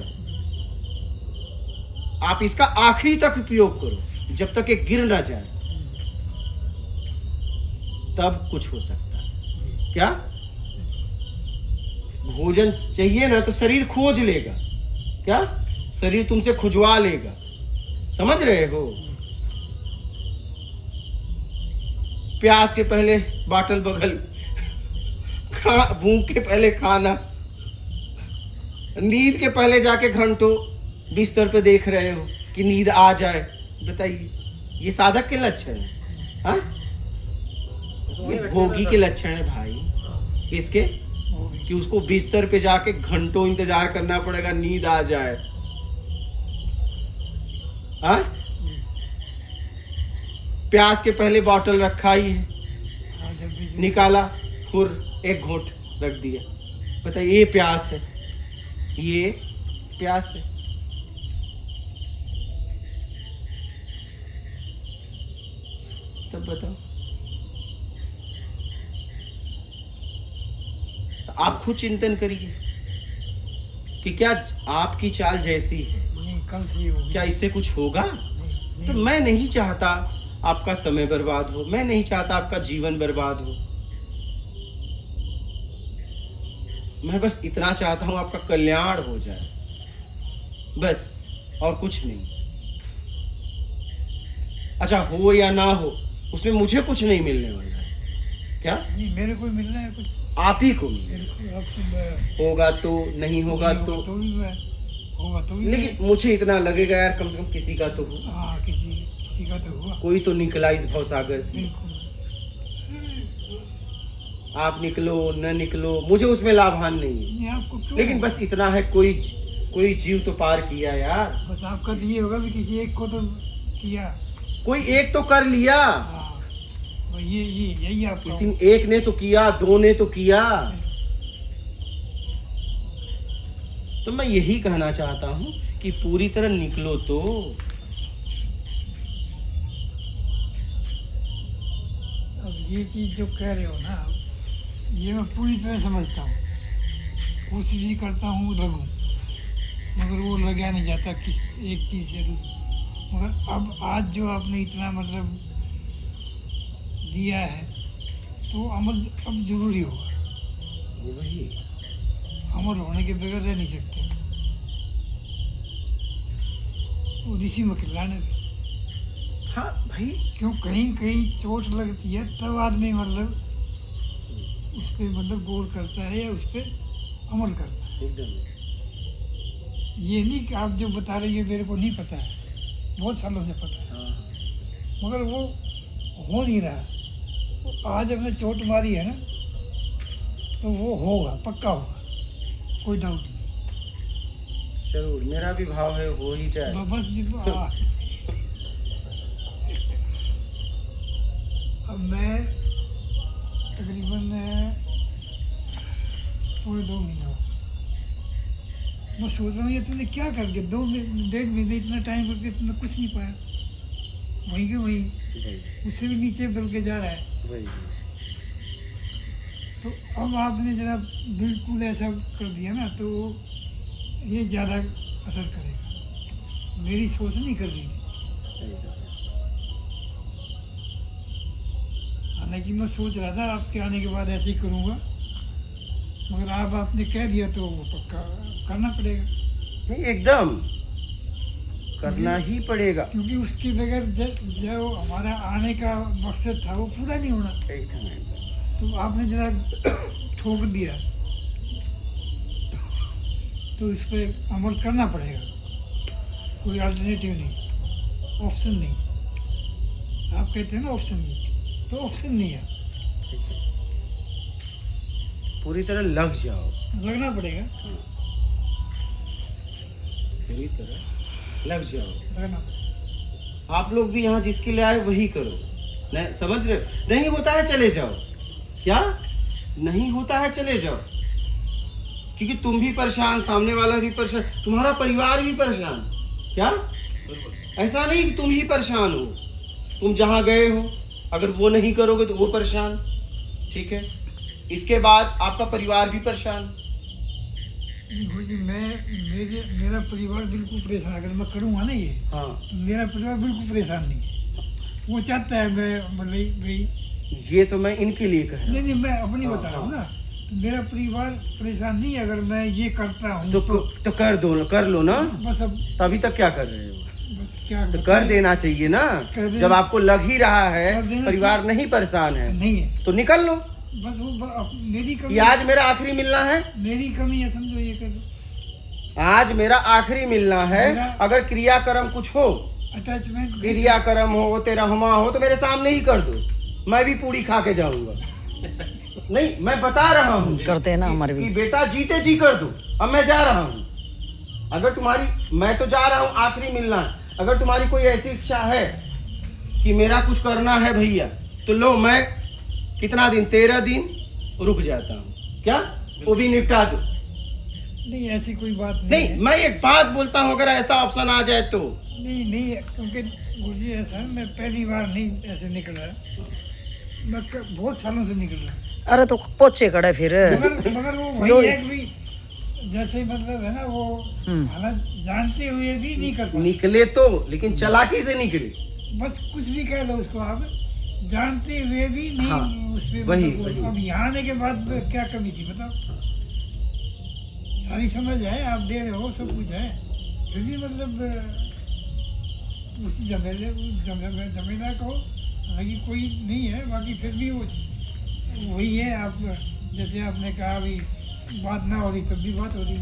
आप इसका आखिरी तक उपयोग करो, जब तक ये गिर ना जाए, तब कुछ हो सकता है। क्या? भोजन चाहिए ना तो शरीर खोज लेगा। क्या? शरीर तुमसे खुजवा लेगा। समझ रहे हो? प्यास के पहले बाटल बगल, भूख के पहले खाना, नींद के पहले जाके घंटों बिस्तर पे देख रहे हो कि नींद आ जाए। बताइए, ये साधक के लक्षण है? हाँ, ये भोगी के लक्षण है भाई। इसके कि उसको बिस्तर पे जाके घंटों इंतजार करना पड़ेगा नींद आ जाए। हाँ, प्यास के पहले बॉटल रखा ही है, हाँ, जब भी निकाला, फुर एक घूंट रख दिया। बताइए, ये प्यास है, ये प्यास है। तब बताओ, तो आप खुद चिंतन करिए कि क्या आपकी चाल जैसी है, नहीं, कल से ही होगी। क्या इससे कुछ होगा? नहीं, तो मैं नहीं चाहता आपका समय बर्बाद हो, मैं नहीं चाहता आपका जीवन बर्बाद हो। मैं बस इतना चाहता हूं आपका कल्याण हो जाए, बस, और कुछ नहीं। अच्छा, हो या ना हो, उसमें मुझे कुछ नहीं मिलने वाला है। क्या? नहीं, मेरे को मिलना है कुछ। आप ही को मिले। मेरे को अब तो मैं- होगा तो, नहीं होगा तो, भी मैं होगा तो भी लेकिन मुझे इतना लगेगा यार, कम से कम किसी का तो हो। मैं- हाँ, किसी का तो हुआ। कोई तो निकला इस भवसागर से। बिल्कुल। आप निकलो न निकलो, मुझे उसमें लाभान नहीं है। नहीं, आपको क्यों? लेकिन बस इतना है, कोई जीव तो पार किया यार। बस आपका तो ये होगा भी किसी एक को तो किया। कोई एक तो कर लिया, हाँ, वो ये यही आपका किसी एक ने तो किया, दो ने तो किया। तो मैं यही कहना चाहता हूँ कि पूरी तरह निकलो तो। अब ये चीज़ जो कह रहे हो ना, ये मैं पूरी तरह समझता हूँ, कोशिश भी करता हूँ लगूँ, मगर वो लगा नहीं जाता किस एक चीज़ से दूसरी। मगर अब आज जो आपने इतना मतलब दिया है तो अमल अब जरूरी होगा। वही अमल होने के बगैर रह नहीं सकते। और इसी में खिलाने दे। हाँ भाई, क्यों कहीं कहीं चोट लगती है तब आदमी मतलब उस पर मतलब गौर करता है या उस पर अमल करता है। एकदम ये नहीं कि आप जो बता रहे हैं मेरे को नहीं पता है, बहुत सालों से पता है, हाँ। मगर वो हो नहीं रहा। तो आज हमने चोट मारी है ना, तो वो होगा, पक्का होगा, कोई डाउट नहीं। जरूर, मेरा भी भाव है, हो ही जाए। बस अब मैं तकरीबन पूरे 2 महीने हो, मैं सोच रहा हूँ ये तुमने क्या कर दिया, 1.5 महीने इतना टाइम करके तुमने कुछ नहीं पाया, वहीं के वहीं, उससे भी नीचे बल के जा रहा है। तो अब आपने जरा बिल्कुल ऐसा कर दिया ना, तो ये ज़्यादा असर करेगा। मेरी सोच नहीं कर रही, हालांकि मैं सोच रहा था आपके आने के बाद ऐसे ही करूँगा, मगर आप आपने कह दिया तो वो पक्का करना पड़ेगा। नहीं, एकदम करना ही पड़ेगा। क्योंकि उसके बगैर जो हमारा आने का मकसद था वो पूरा नहीं होना। एकदम तो आपने जरा ठोक दिया, तो इस पर अमल करना पड़ेगा, कोई अल्टरनेटिव नहीं, ऑप्शन नहीं। आप कहते हैं ना ऑप्शन नहीं, तो ऑप्शन नहीं है, पूरी तरह लग जाओ, लगना पड़ेगा, पूरी तरह लग जाओ। लगना। आप लोग भी यहाँ जिसके लिए आए वही करो। नहीं समझ रहे हो? नहीं होता है चले जाओ। क्या नहीं होता है चले जाओ, क्योंकि तुम भी परेशान, सामने वाला भी परेशान, तुम्हारा परिवार भी परेशान। क्या ऐसा नहीं कि तुम ही परेशान हो, तुम जहाँ गए हो अगर वो नहीं करोगे तो वो परेशान, ठीक है? इसके बाद आपका परिवार भी परेशान। मेरा परिवार बिल्कुल परेशान, अगर मैं करूँगा ना ये, हाँ, तो मेरा परिवार बिल्कुल परेशान नहीं है। वो चाहता है मैं मतलब भाई, ये तो मैं इनके लिए कह रहा नहीं मैं अपनी हाँ, बता रहा हूँ ना, तो मेरा परिवार परेशान नहीं है अगर मैं ये करता हूँ हूँ। तो कर लो ना। बस। अब तभी तक क्या कर रहे हो? बस क्या तो कर देना चाहिए ना। कर देना। जब आपको लग ही रहा कर है देना परिवार नहीं परेशान है नहीं है, तो निकल लो। बस वो मेरी कि कमी, आज मेरा आखिरी मिलना है, मेरी कमी है, समझो ये कर दो। आज मेरा आखिरी मिलना है। अगर क्रियाक्रम कुछ हो, अटैचमेंट क्रियाक्रम हो, तेरा हुमा हो, तो मेरे सामने ही कर दो, मैं भी पूरी खा के जाऊंगा। नहीं, मैं बता रहा हूँ करते हैं ना हमारे कि भी। बेटा जीते जी कर दो। अब मैं जा रहा हूँ, अगर तुम्हारी, मैं तो जा रहा हूँ, आखिरी मिलना है। अगर तुम्हारी कोई ऐसी इच्छा है कि मेरा कुछ करना है भैया, तो लो, मैं कितना दिन, 13 दिन रुक जाता हूँ। क्या वो भी निपटा दो। नहीं, ऐसी कोई बात नहीं नहीं, है। मैं एक बात बोलता हूँ, अगर ऐसा ऑप्शन आ जाए तो। नहीं क्योंकि मुझे ऐसा है, मैं पहली बार नहीं ऐसे निकल रहा, मैं बहुत सालों से निकल रहा। अरे तो पोछे कड़े फिर। मगर वो वही है कि जैसे मतलब है ना, वो हालत जानते हुए भी नहीं कर पाते। निकले तो, लेकिन चालाकी से निकले। बस कुछ भी कह लो उसको आप, जानते हुए भी नहीं। हाँ, उसमें वही। अब यहाँ आने के बाद क्या कमी थी बताओ? सारी समझ है, आप दे रहे हो, सब कुछ है, फिर भी मतलब उसी जमेला को हालांकि कोई नहीं है, बाकी फिर भी वही है। आप जैसे आपने कहा भी बात ना हो रही तब भी बात हो रही।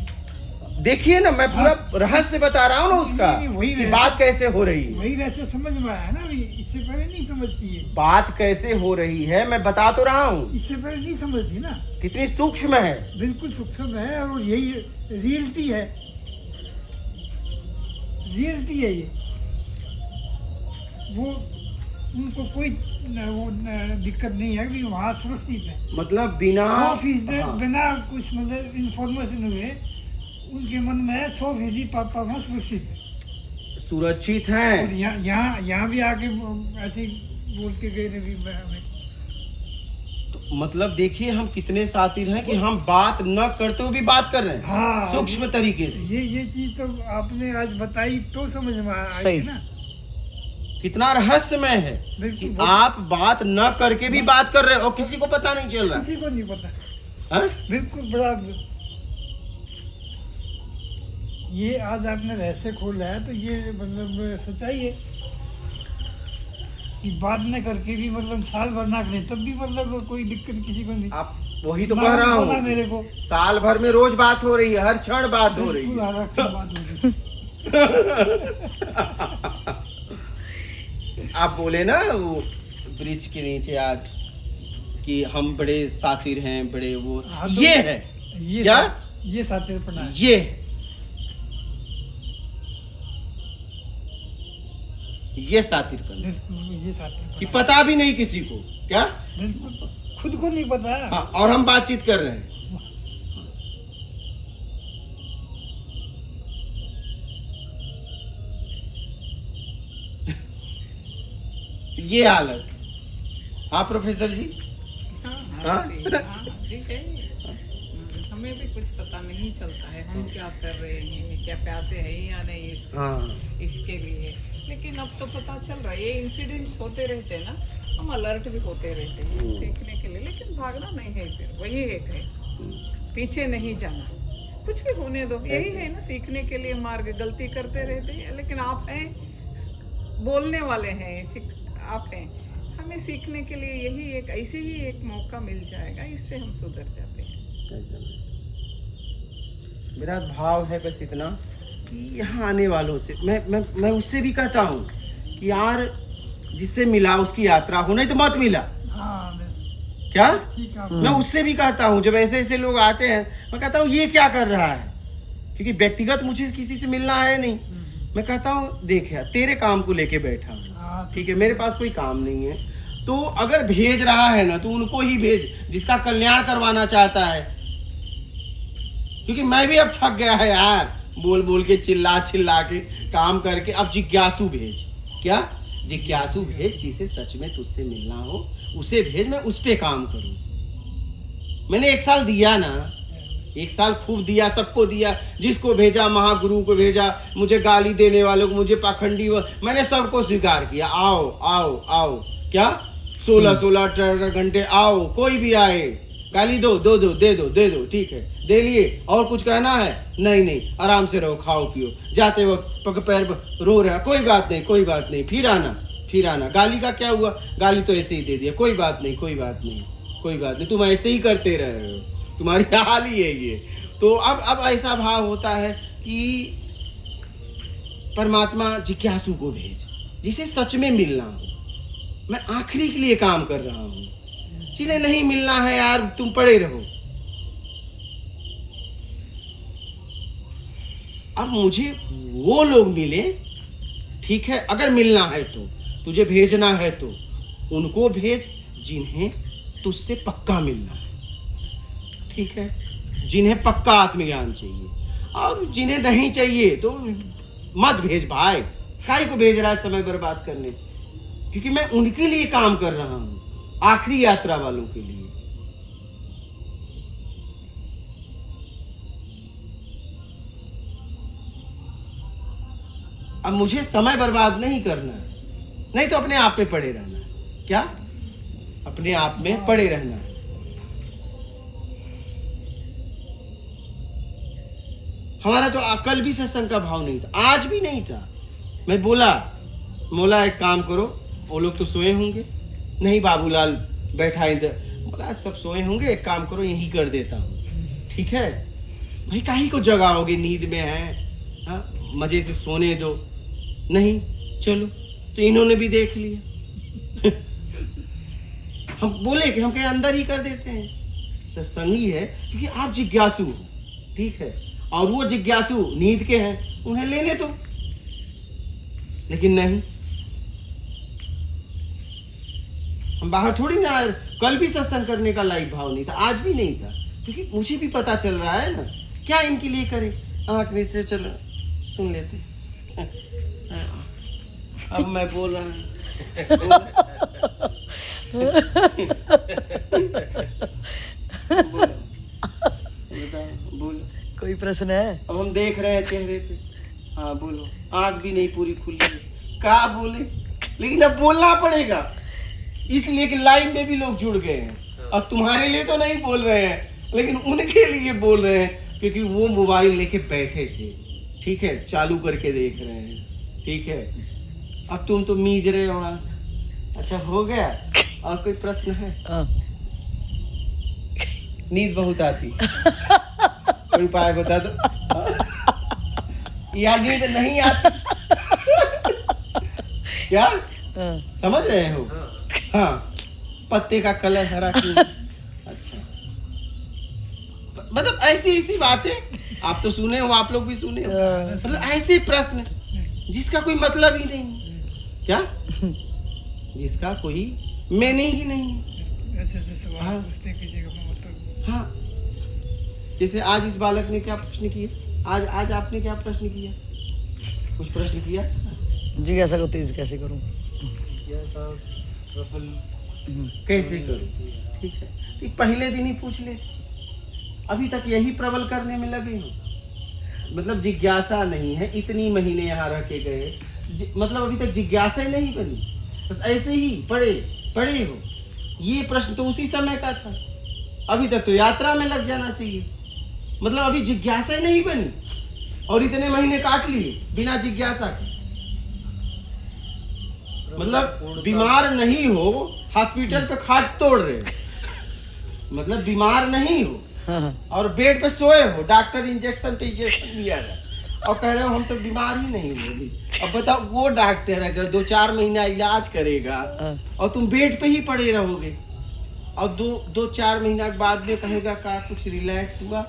देखिए ना, मैं पूरा रहस्य बता रहा हूँ ना उसका, वही कि बात कैसे हो रही है। वही रहस्य समझ में आया ना अभी, इससे पहले नहीं समझती है। बात कैसे हो रही है मैं बता तो रहा हूँ। इससे पहले नहीं समझती ना, कितनी सूक्ष्म है। बिल्कुल सूक्ष्म है, और यही रियलिटी है, रियलिटी है ये। वो उनको कोई दिक्कत नहीं है कि वहाँ सुरक्षित है, मतलब बिना 100% हाँ। बिना कुछ मतलब इन्फॉर्मेशन हुए उनके मन में 100% पापा वहाँ सुरक्षित है। सुरक्षित और हैं। यहाँ भी आके ऐसे ही बोल के गए थे भी हमें। मतलब देखिए हम कितने शातिर हैं कि हम बात न करते हुए भी बात कर रहे हैं, हाँ, सूक्ष्म तरीके से। ये चीज तो आपने आज बताई तो समझ में आई सही। ना। कितना रहस्यमय है कि बिल्कुल, आप बात न करके भी बात कर रहे हो और किसी को पता नहीं चल रहा किसी को नहीं पता। है। बिल्कुल बड़ा ये आज आपने रहस्य खोला है, तो ये मतलब सच्चाई है कि बात न करके भी मतलब साल भर ना करें तब भी मतलब कोई दिक्कत किसी को नहीं। आप वही तो कह रहा पता हूँ, मेरे को साल भर में रोज बात हो रही है, हर क्षण बात हो रही बिल्कुल है। हर वक्त बात हो रही है। आप बोले ना वो ब्रिज के नीचे आज कि हम बड़े शातिर हैं, बड़े वो हाँ, तो ये है ये क्या? ये सातिरपना है। ये है। ये शातिरपन है बिल्कुल ये सातिरपना कि है। पता भी नहीं किसी को क्या। बिल्कुल खुद को नहीं पता है। हाँ, और हम बातचीत कर रहे हैं। ये हालत। हाँ प्रोफेसर जी। हाँ? हमें भी कुछ पता नहीं चलता है हम क्या कर रहे हैं, क्या प्यासे हैं या नहीं हाँ इसके लिए। लेकिन अब तो पता चल रहा है, ये इंसिडेंट्स होते रहते हैं ना, हम अलर्ट भी होते रहते हैं सीखने के लिए। लेकिन भागना नहीं है, फिर वही एक है, पीछे नहीं जाना, कुछ भी होने दो। यही है ना सीखने के लिए मार्ग। गलती करते रहते हैं, लेकिन आप हैं बोलने वाले हैं, आप हैं। हमें सीखने के लिए यही एक ऐसे ही एक मौका मिल जाएगा, इससे हम सुधर जाते हैं। मेरा भाव है बस इतना कि यहाँ आने वालों से मैं उससे भी कहता हूँ कि यार जिससे मिला उसकी यात्रा हो, नहीं तो मत मिला। हाँ क्या ठीक है। मैं उससे भी कहता हूँ, जब ऐसे ऐसे लोग आते हैं मैं कहता हूँ ये क्या कर रहा है, क्योंकि व्यक्तिगत मुझे किसी से मिलना है नहीं। मैं कहता हूँ देख यार तेरे काम को लेके बैठा हूँ, हाँ, ठीक है, मेरे पास कोई काम नहीं है। तो अगर भेज रहा है ना तो उनको ही भेज जिसका कल्याण करवाना चाहता है, क्योंकि मैं भी अब थक गया है यार, बोल बोल के चिल्ला चिल्ला के काम करके। अब जिज्ञासु भेज, क्या जिज्ञासु भेज, जिसे सच में तुझसे मिलना हो उसे भेज, मैं उस पे काम करूं। मैंने 1 साल दिया ना, 1 साल खूब दिया, सबको दिया, जिसको भेजा महागुरु को भेजा, मुझे गाली देने वालों को, मुझे पाखंडी, मैंने सबको स्वीकार किया। आओ आओ आओ, क्या 16-16 18 घंटे आओ, कोई भी आए, गाली दो दो दो दे दो दे दो, ठीक है दे लिए। और कुछ कहना है? नहीं नहीं, आराम से रहो, खाओ पियो, जाते वक्त पग पैर रो रहा, कोई बात नहीं कोई बात नहीं, फिर आना। गाली का क्या हुआ, गाली तो ऐसे ही दे दिया, कोई बात नहीं कोई बात नहीं कोई बात नहीं, तुम ऐसे ही करते रहे हो, तुम्हारी हाल ही है ये। तो अब ऐसा भाव होता है कि परमात्मा जिज्ञासु को भेज, जिसे सच में मिलना हो। मैं आखिरी के लिए काम कर रहा हूँ, जिन्हें नहीं मिलना है यार तुम पड़े रहो। अब मुझे वो लोग मिले, ठीक है, अगर मिलना है तो तुझे भेजना है तो उनको भेज जिन्हें तुझसे पक्का मिलना है, ठीक है, जिन्हें पक्का आत्मज्ञान चाहिए। और जिन्हें नहीं चाहिए तो मत भेज भाई, काहे को भेज रहा है समय बर्बाद करने, क्योंकि मैं उनके लिए काम कर रहा हूं, आखिरी यात्रा वालों के लिए। अब मुझे समय बर्बाद नहीं करना है, नहीं तो अपने आप में पड़े रहना है, क्या अपने आप में पड़े रहना है। हमारा तो कल भी सत्संग का भाव नहीं था, आज भी नहीं था। मैं बोला एक काम करो, वो लोग तो सोए होंगे, नहीं बाबूलाल बैठा इधर, बोला सब सोए होंगे, एक काम करो यही कर देता हूँ, ठीक है भाई, काहे को जगाओगे, नींद में है, हाँ मजे से सोने दो। नहीं चलो, तो इन्होंने भी देख लिया। हम बोले कि हम कहीं अंदर ही कर देते हैं, सत्संगी है क्योंकि आप जिज्ञासु हो, ठीक है, और वो जिज्ञासु नींद के हैं, उन्हें लेने दो। लेकिन नहीं, हम बाहर थोड़ी ना, कल भी सत्संग करने का लाइक भाव नहीं था, आज भी नहीं था, क्योंकि मुझे भी पता चल रहा है ना क्या इनके लिए करें। आँख नीचे चलो, सुन लेते। अब मैं बोल रहा हूँ। बताओ, बोलो। कोई प्रश्न है? अब हम देख रहे हैं चेहरे पे। हाँ बोलो। आँख भी नहीं पूरी खुली है, क्या बोले? लेकिन अब बोलना पड़ेगा, इसलिए कि लाइन में भी लोग जुड़ गए हैं। अब तुम्हारे लिए तो नहीं बोल रहे हैं, लेकिन उनके लिए बोल रहे हैं, क्योंकि वो मोबाइल लेके बैठे थे, ठीक है, चालू करके देख रहे हैं, ठीक है। अब तुम तो मीज रहे हो। अच्छा हो गया। और कोई प्रश्न है? हाँ। नींद बहुत आती, कोई उपाय बता दो। या नींद नहीं आती? क्या हाँ। समझ रहे हो? हाँ, पत्ते का कलर हरा क्यों? अच्छा, मतलब ऐसी ऐसी बातें आप तो सुने हो, आप लोग भी सुने हो। मतलब ऐसे प्रश्न जिसका कोई मतलब ही नहीं, क्या जिसका कोई मीनिंग ही नहीं। ऐसे सवाल हाँ। पूछते किसी को मतलब। हाँ, जैसे आज इस बालक ने क्या प्रश्न किया? आज आपने क्या प्रश्न किया? कुछ प्रश्न किया? जिज्ञासा को तेज कैसे करूं? कैसे करूं? ठीक है, तो पहले दिन ही पूछ ले। अभी तक यही प्रबल करने में लगे हो। मतलब जिज्ञासा नहीं है, इतनी महीने यहाँ रह के गए, मतलब अभी तक जिज्ञासा ही नहीं बनी, बस ऐसे ही पढ़े हो। ये प्रश्न तो उसी समय का था, अभी तक तो यात्रा में लग जाना चाहिए। मतलब अभी जिज्ञासा ही नहीं बनी और इतने महीने काट लिए बिना जिज्ञासा के। मतलब बीमार नहीं हो, हॉस्पिटल पे खाट तोड़ रहे हो, मतलब बीमार नहीं हो हाँ। और बेड पे सोए हो, डॉक्टर इंजेक्शन लिया है और कह रहे हो हम तो बीमार ही नहीं हो। अब बताओ, वो डॉक्टर अगर 2-4 महीना इलाज करेगा और तुम बेड पे ही पड़े रहोगे और 2-4 महीना के बाद में कहेगा का कुछ रिलैक्स हुआ,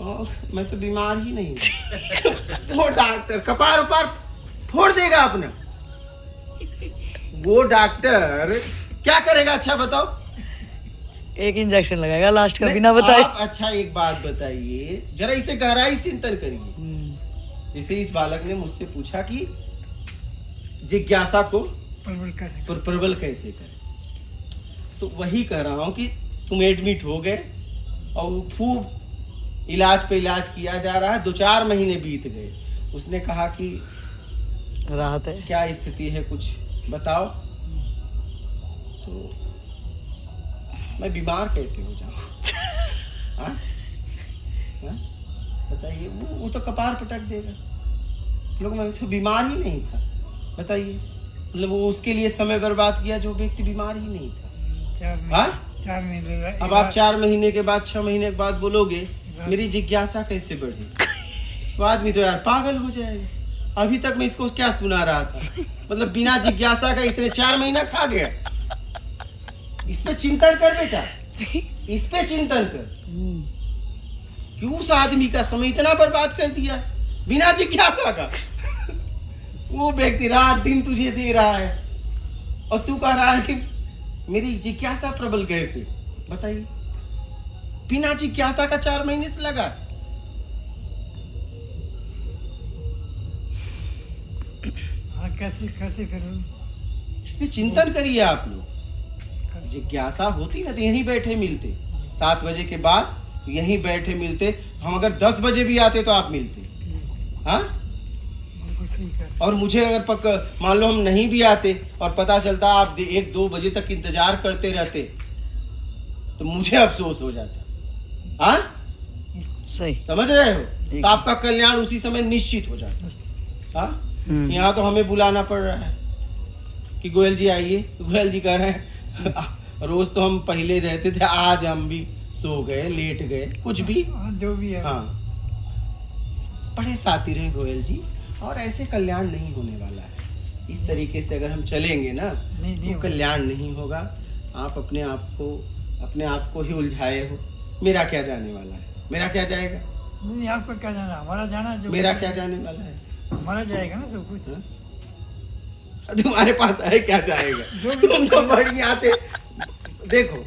और मैं तो बीमार ही नहीं हूँ। वो डॉक्टर कपार उपार फोड़ देगा अपना। वो डॉक्टर क्या करेगा? अच्छा बताओ। एक इंजेक्शन लगाएगा लास्ट का बिना बताए। आप अच्छा एक बात बताइए, जरा इसे गहराई से चिंतन करिए। जैसे इस बालक ने मुझसे पूछा कि जिज्ञासा को प्रबल कैसे करें, तो वही कह रहा हूं कि तुम एडमिट हो गए और खूब इलाज पे इलाज किया जा रहा है, 2-4 महीने बीत गए। उसने कहा कि राहत है, क्या स्थिति है, कुछ बताओ। तो मैं बीमार कैसे हो जाऊं? हाँ? बताइए। वो तो कपार पटक देगा, लोग मैं तो बीमार ही नहीं था। बताइए, मतलब वो उसके लिए समय बर्बाद किया जो व्यक्ति बीमार ही नहीं था। हाँ? 4 महीने। अब आप 4 महीने के बाद, 6 महीने के बाद बोलोगे मेरी जिज्ञासा कैसे बढ़ी, तो आदमी तो यार पागल हो जाएगा। अभी तक मैं इसको क्या सुना रहा था, मतलब बिना जिज्ञासा का इसने 4 महीना खा गया। इस पे चिंतन कर बेटा, इस पे चिंतन कर कि उस आदमी का समय इतना बर्बाद कर दिया बिना जिज्ञासा का। वो व्यक्ति रात दिन तुझे दे रहा है और तू कह रहा है कि मेरी जिज्ञासा प्रबल कैसे? बताइए, बिना जिज्ञासा का 4 महीने से लगा। हाँ, कैसे करूं? इसमें चिंतन करिए आप लोग। जिज्ञासा होती ना तो यहीं बैठे मिलते, 7 बजे के बाद यहीं बैठे मिलते। हम अगर 10 बजे भी आते तो आप मिलते। हाँ, और मुझे अगर पक मान लो हम नहीं भी आते और पता चलता आप 1-2 बजे तक इंतजार करते रहते तो मुझे अफसोस हो जाता। हाँ, सही समझ रहे हो? तो आपका कल्याण उसी समय निश्चित हो जाता। हाँ, यहाँ तो हमें बुलाना पड़ रहा है कि गोयल जी आइए। गोयल जी कह रहे हैं रोज तो हम पहले रहते थे, आज हम भी सो गए, लेट गए, कुछ भी। जो भी है। हाँ, बड़े साथी रहे गोयल जी, और ऐसे कल्याण नहीं होने वाला है। इस तरीके से अगर हम चलेंगे ना तो कल्याण नहीं होगा। आप अपने आप को ही उलझाए हो। मेरा क्या जाने वाला है, मेरा क्या जाएगा? नहीं, आपका क्या जाना, हमारा जाना। जो मेरा क्या जाने वाला है? हमारा जाएगा ना सब कुछ। तुम्हारे पास है क्या जाएगा? तुम तो बढ़िया से देखो,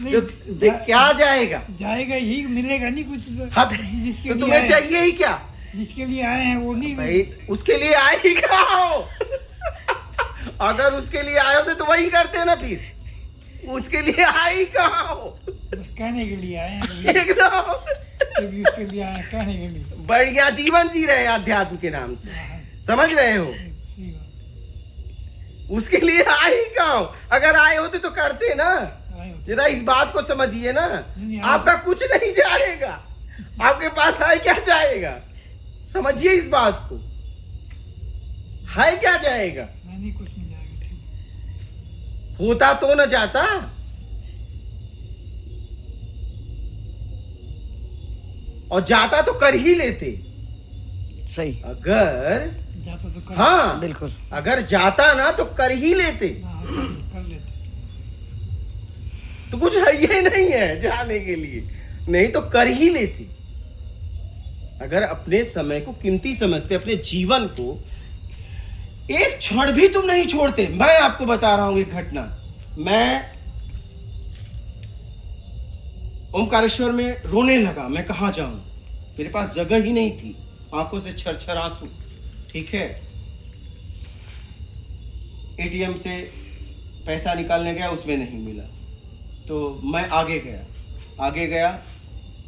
नहीं, क्या जाएगा? जाएगा यही, मिलेगा नहीं कुछ। हाँ, जिसके तो लिए तुम्हें आए- चाहिए ही क्या जिसके लिए आए हैं वो नहीं भाई? उसके लिए आए ही कहाँ हो? अगर उसके लिए आए होते तो वही करते ना फिर। उसके लिए आए ही कहाँ हो? बस कहने के लिए आए हैं, एकदम कभी उसके लिए आए हैं, कहने के लिए। बढ़िया जीवन जी रहे हैं अध्यात्म के नाम से, समझ रहे हो? सही बात। उसके लिए आए ही कहाँ हो? अगर आए होते तो करते ना। आए हो। जरा इस बात को समझिए ना, नहीं, आपका कुछ नहीं जाएगा। आपके पास है क्या जाएगा? समझिए इस बात को, है क्या जाएगा? नहीं, कुछ नहीं जाएगा। ठीक। होता तो न जाता। और जाता तो कर ही लेते। सही, अगर जाता तो कर। हाँ बिल्कुल। अगर जाता ना तो कर ही लेते। हाँ, कर लेते। तो कुछ है ये नहीं है जाने के लिए, नहीं तो कर ही लेते। अगर अपने समय को कीमती समझते, अपने जीवन को एक क्षण भी तुम नहीं छोड़ते। मैं आपको बता रहा हूं एक घटना। मैं ओमकारेश्वर में रोने लगा। मैं कहां जाऊं, मेरे पास जगह ही नहीं थी। आंखों से छरछर आंसू, ठीक है। एटीएम से पैसा निकालने गया, उसमें नहीं मिला, तो मैं आगे गया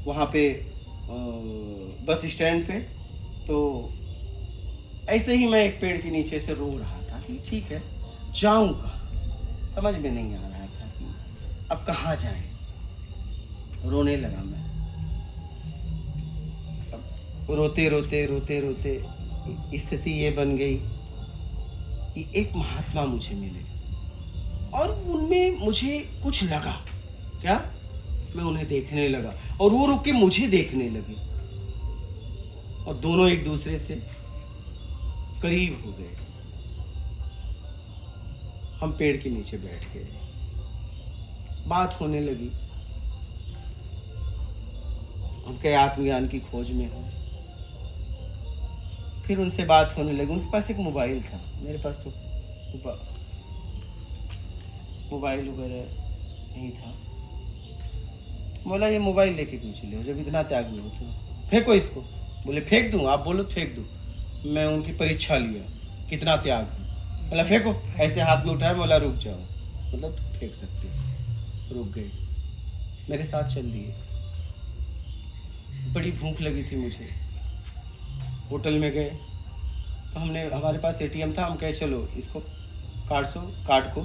वहाँ पे बस स्टैंड पे। तो ऐसे ही मैं एक पेड़ के नीचे से रो रहा था कि ठीक है जाऊंगा, समझ में नहीं आ रहा था कि अब कहाँ जाए। रोने लगा मैं। अब रोते रोते स्थिति ये बन गई कि एक महात्मा मुझे मिले और उनमें मुझे कुछ लगा। क्या? मैं उन्हें देखने लगा और वो रुक के मुझे देखने लगे और दोनों एक दूसरे से करीब हो गए। हम पेड़ के नीचे बैठ गए, बात होने लगी। उनके आत्मज्ञान की खोज में हो। फिर उनसे बात होने लगी। उनके पास एक मोबाइल था, मेरे पास तो मोबाइल वगैरह नहीं था। बोला ये मोबाइल लेके क्यों चले हो जब इतना त्याग में हो तो? फेंको इसको। बोले फेंक दूं? आप बोलो फेंक दूं। मैं उनकी परीक्षा लिया, कितना त्याग है। बोला फेंको। ऐसे हाथ में उठाया, बोला रुक जाओ, मतलब फेंक सकते हो। रुक गए, मेरे साथ चल दिए। बड़ी भूख लगी थी मुझे। होटल में गए तो हमारे पास एटीएम था। हम कहे चलो इसको कार्ड को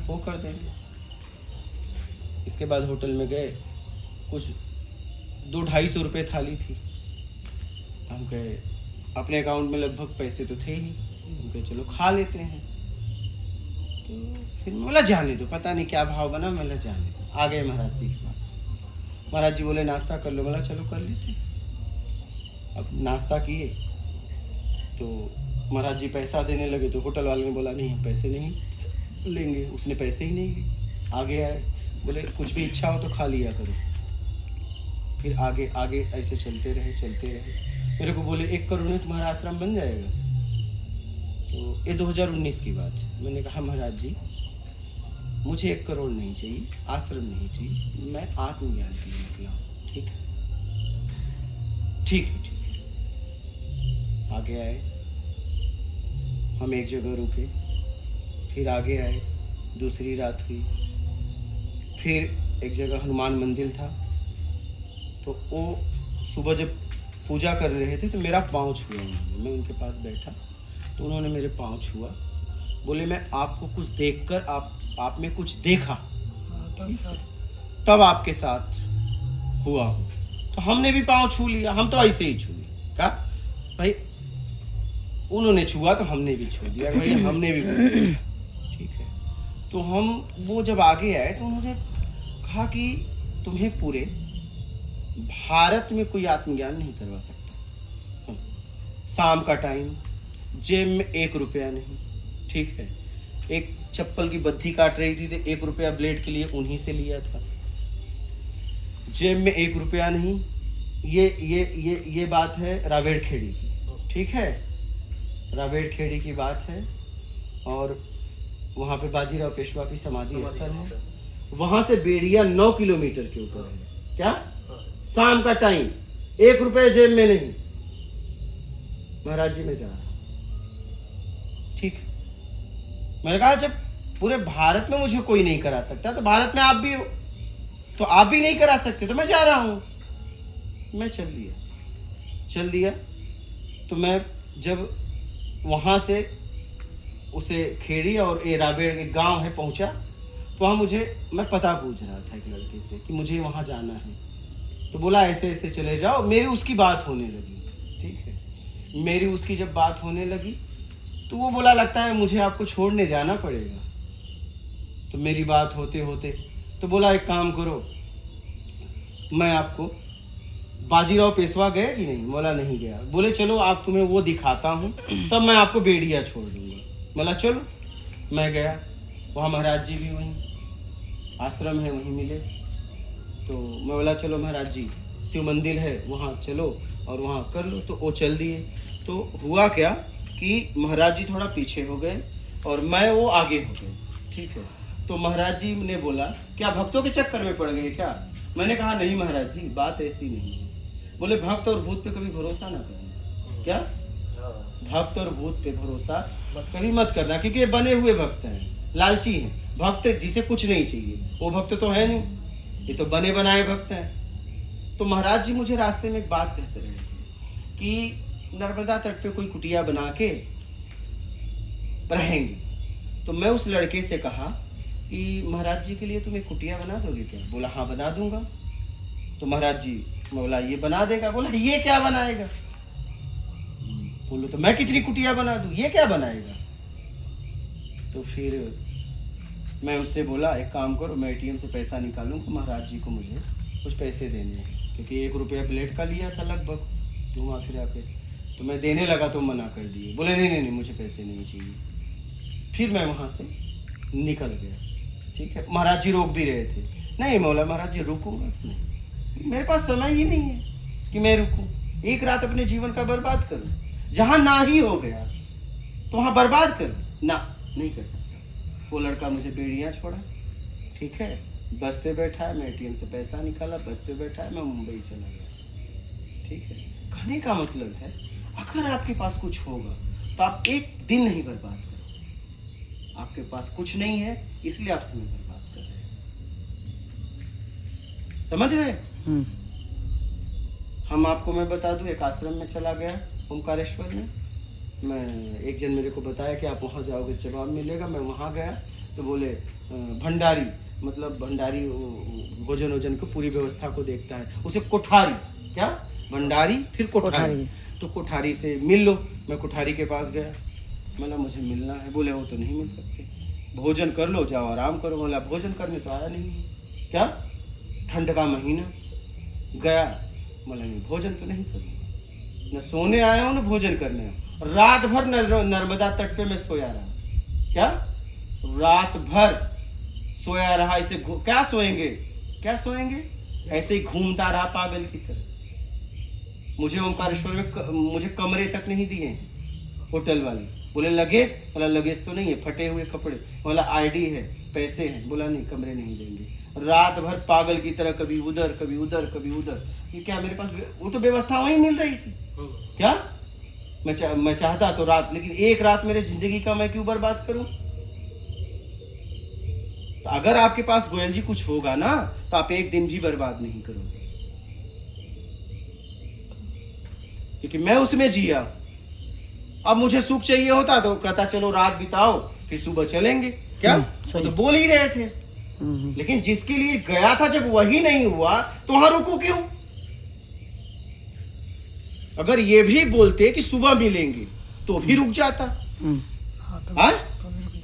वो कर देंगे। इसके बाद होटल में गए, कुछ 200-250 रुपये थाली थी। हम कहे अपने अकाउंट में लगभग पैसे तो थे ही, हम कहे चलो खा लेते हैं। तो फिर बोला जाने दो, पता नहीं क्या भाव बना। मैं जाने दो। आ गए महाराज जी के पास। महाराज जी बोले नाश्ता कर लो। बोला चलो कर लेते। अब नाश्ता किए तो महाराज जी पैसा देने लगे तो होटल वाले ने बोला नहीं हम पैसे नहीं लेंगे। उसने पैसे ही नहीं लिए। आगे आए, बोले कुछ भी इच्छा हो तो खा लिया करो। फिर आगे ऐसे चलते रहे। मेरे को बोले 1 करोड़ में तुम्हारा आश्रम बन जाएगा। तो ये 2019 की बात है। मैंने कहा महाराज जी मुझे 1 करोड़ नहीं चाहिए, आश्रम नहीं चाहिए, मैं आत्मज्ञान के लिए निकला हूँ। ठीक है। आगे आए, हम एक जगह रुके, फिर आगे आए, दूसरी रात हुई। फिर एक जगह हनुमान मंदिर था, तो वो सुबह जब पूजा कर रहे थे तो मेरा पाँव छुआ उन्होंने। मैं उनके पास बैठा तो उन्होंने मेरे पाँव छुआ। बोले मैं आपको कुछ देखकर आप में कुछ देखा, तब आपके साथ हुआ हो। तो हमने भी पाँव छू लिया। हम तो ऐसे ही छू लिए। क्या भाई, उन्होंने छुआ तो हमने भी छू दिया भाई, हमने भी ठीक है। तो हम वो जब आगे आए तो उन्होंने कहा कि तुम्हें पूरे भारत में कोई आत्मज्ञान नहीं करवा सकता। शाम का टाइम, जेब में 1 रुपया नहीं, ठीक है। एक चप्पल की बद्धी काट रही थी तो 1 रुपया ब्लेड के लिए उन्हीं से लिया था। जेब में 1 रुपया नहीं। ये बात है रावेड़ खेड़ी की, ठीक है। रावेड़ खेड़ी की बात है और वहाँ पे बाजीराव पेशवा की समाधि स्थल है। वहां से बेड़िया 9 किलोमीटर के ऊपर है। क्या? शाम का टाइम, 1 रुपए जेब में नहीं। महाराज जी मैं जा रहा हूं। ठीक है। मैंने कहा जब पूरे भारत में मुझे कोई नहीं करा सकता तो भारत में आप भी हो, तो आप भी नहीं करा सकते, तो मैं जा रहा हूं। मैं चल दिया। तो मैं जब वहां से उसे खेड़ी और ए राबेड़ के गांव है पहुंचा, तो वहाँ मैं पता पूछ रहा था एक लड़के से कि मुझे वहाँ जाना है। तो बोला ऐसे ऐसे चले जाओ। मेरी उसकी बात होने लगी। ठीक है। मेरी उसकी जब बात होने लगी तो वो बोला लगता है मुझे आपको छोड़ने जाना पड़ेगा। तो मेरी बात होते होते तो बोला एक काम करो, मैं आपको बाजीराव पेशवा गए कि नहीं? बोला नहीं गया। बोले चलो आप तुम्हें वो दिखाता हूँ, तब मैं आपको बेड़िया छोड़ दूंगा। बोला चलो। मैं गया, वहाँ महाराज जी भी वहीं आश्रम है वहीं मिले। तो मैं बोला चलो महाराज जी शिव मंदिर है वहाँ चलो और वहाँ कर लो। तो वो चल दिए। तो हुआ क्या कि महाराज जी थोड़ा पीछे हो गए और मैं वो आगे हो गए। ठीक है। तो महाराज जी ने बोला क्या भक्तों के चक्कर में पड़ गए क्या? मैंने कहा नहीं महाराज जी, बात ऐसी नहीं है। बोले भक्त और भूत पे कभी भरोसा ना करना। क्या? भक्त और भूत पे भरोसा कभी मत करना, क्योंकि ये बने हुए भक्त हैं, लालची हैं। भक्त जिसे कुछ नहीं चाहिए वो भक्त तो है नहीं, ये तो बने बनाए भक्त हैं। तो महाराज जी मुझे रास्ते में एक बात कहते रहे कि नर्मदा तट पे कोई कुटिया बना के रहेंगे। तो मैं उस लड़के से कहा कि महाराज जी के लिए तुम एक कुटिया बना दोगे क्या? बोला हाँ बना दूंगा। तो महाराज जी बोला ये बना देगा। बोला ये क्या बनाएगा? बोलो तो मैं कितनी कुटिया बना दूं, ये क्या बनाएगा? तो फिर मैं उससे बोला एक काम करो, मैं एटीएम से पैसा निकालूंगा, महाराज जी को मुझे कुछ पैसे देने हैं, क्योंकि 1 रुपया प्लेट का लिया था लगभग घुमा फिरा के। तो मैं देने लगा तो मना कर दिए। बोले नहीं मुझे पैसे नहीं चाहिए। फिर मैं वहाँ से निकल गया। ठीक है। महाराज जी रोक भी रहे थे। नहीं मौला महाराज जी रुकूंगा नहीं, मेरे पास समय ही नहीं है कि मैं रुकूं, एक रात अपने जीवन का बर्बाद करूं। जहां ना ही हो गया तो वहां बर्बाद करूं ना, नहीं कर सकता। वो लड़का मुझे बेड़ियां छोड़ा। ठीक है। बस पे बैठा है, मैं एटीएम से पैसा निकाला, बस पे बैठा है, मैं मुंबई चला गया। ठीक है। कहने का मतलब है अगर आपके पास कुछ होगा तो आप एक दिन नहीं बर्बाद करो। आपके पास कुछ नहीं है इसलिए आप समय बर्बाद कर रहे हैं। समझ रहे? हम आपको मैं बता दूं, एक आश्रम में चला गया ओमकारेश्वर में। मैं एक जन मेरे को बताया कि आप वहाँ जाओगे जवाब मिलेगा। मैं वहाँ गया तो बोले भंडारी, मतलब भंडारी भोजन वोजन को पूरी व्यवस्था को देखता है, उसे कोठारी, क्या भंडारी फिर कोठारी। तो कोठारी से मिल लो। मैं कोठारी के पास गया, मतलब मुझे मिलना है। बोले वो तो नहीं मिल सकते, भोजन कर लो जाओ आराम करो। बोला भोजन करने तो आया नहीं है। क्या? ठंड का महीना गया। बोला नहीं भोजन तो नहीं करूँगा, न सोने आया हूँ न भोजन करने आया। रात भर नर्मदा तट पे मैं सोया रहा। क्या? रात भर सोया रहा। इसे क्या सोएंगे, क्या सोएंगे? ऐसे ही घूमता रहा पागल की तरह। मुझे ओमकारेश्वर में मुझे कमरे तक नहीं दिए होटल वाले। बोले लगेज? बोला लगेज तो नहीं है, फटे हुए कपड़े। बोला आईडी है, पैसे हैं। बोला नहीं कमरे नहीं देंगे। रात भर पागल की तरह कभी उधर कभी उधर कभी उधर। ये क्या मेरे पास वो तो व्यवस्था वहीं मिल रही थी। क्या मैं चाहता तो रात, लेकिन एक रात मेरे जिंदगी का मैं क्यों बर्बाद करूं? तो अगर आपके पास गोयल जी कुछ होगा ना तो आप एक दिन भी बर्बाद नहीं करोगे, क्योंकि मैं उसमें जिया। अब मुझे सुख चाहिए होता तो कहता चलो रात बिताओ फिर सुबह चलेंगे। क्या? तो बोल ही रहे थे। लेकिन जिसके लिए गया था जब वही नहीं हुआ तो वहां रुको क्यों? अगर ये भी बोलते कि सुबह मिलेंगे तो भी रुक जाता।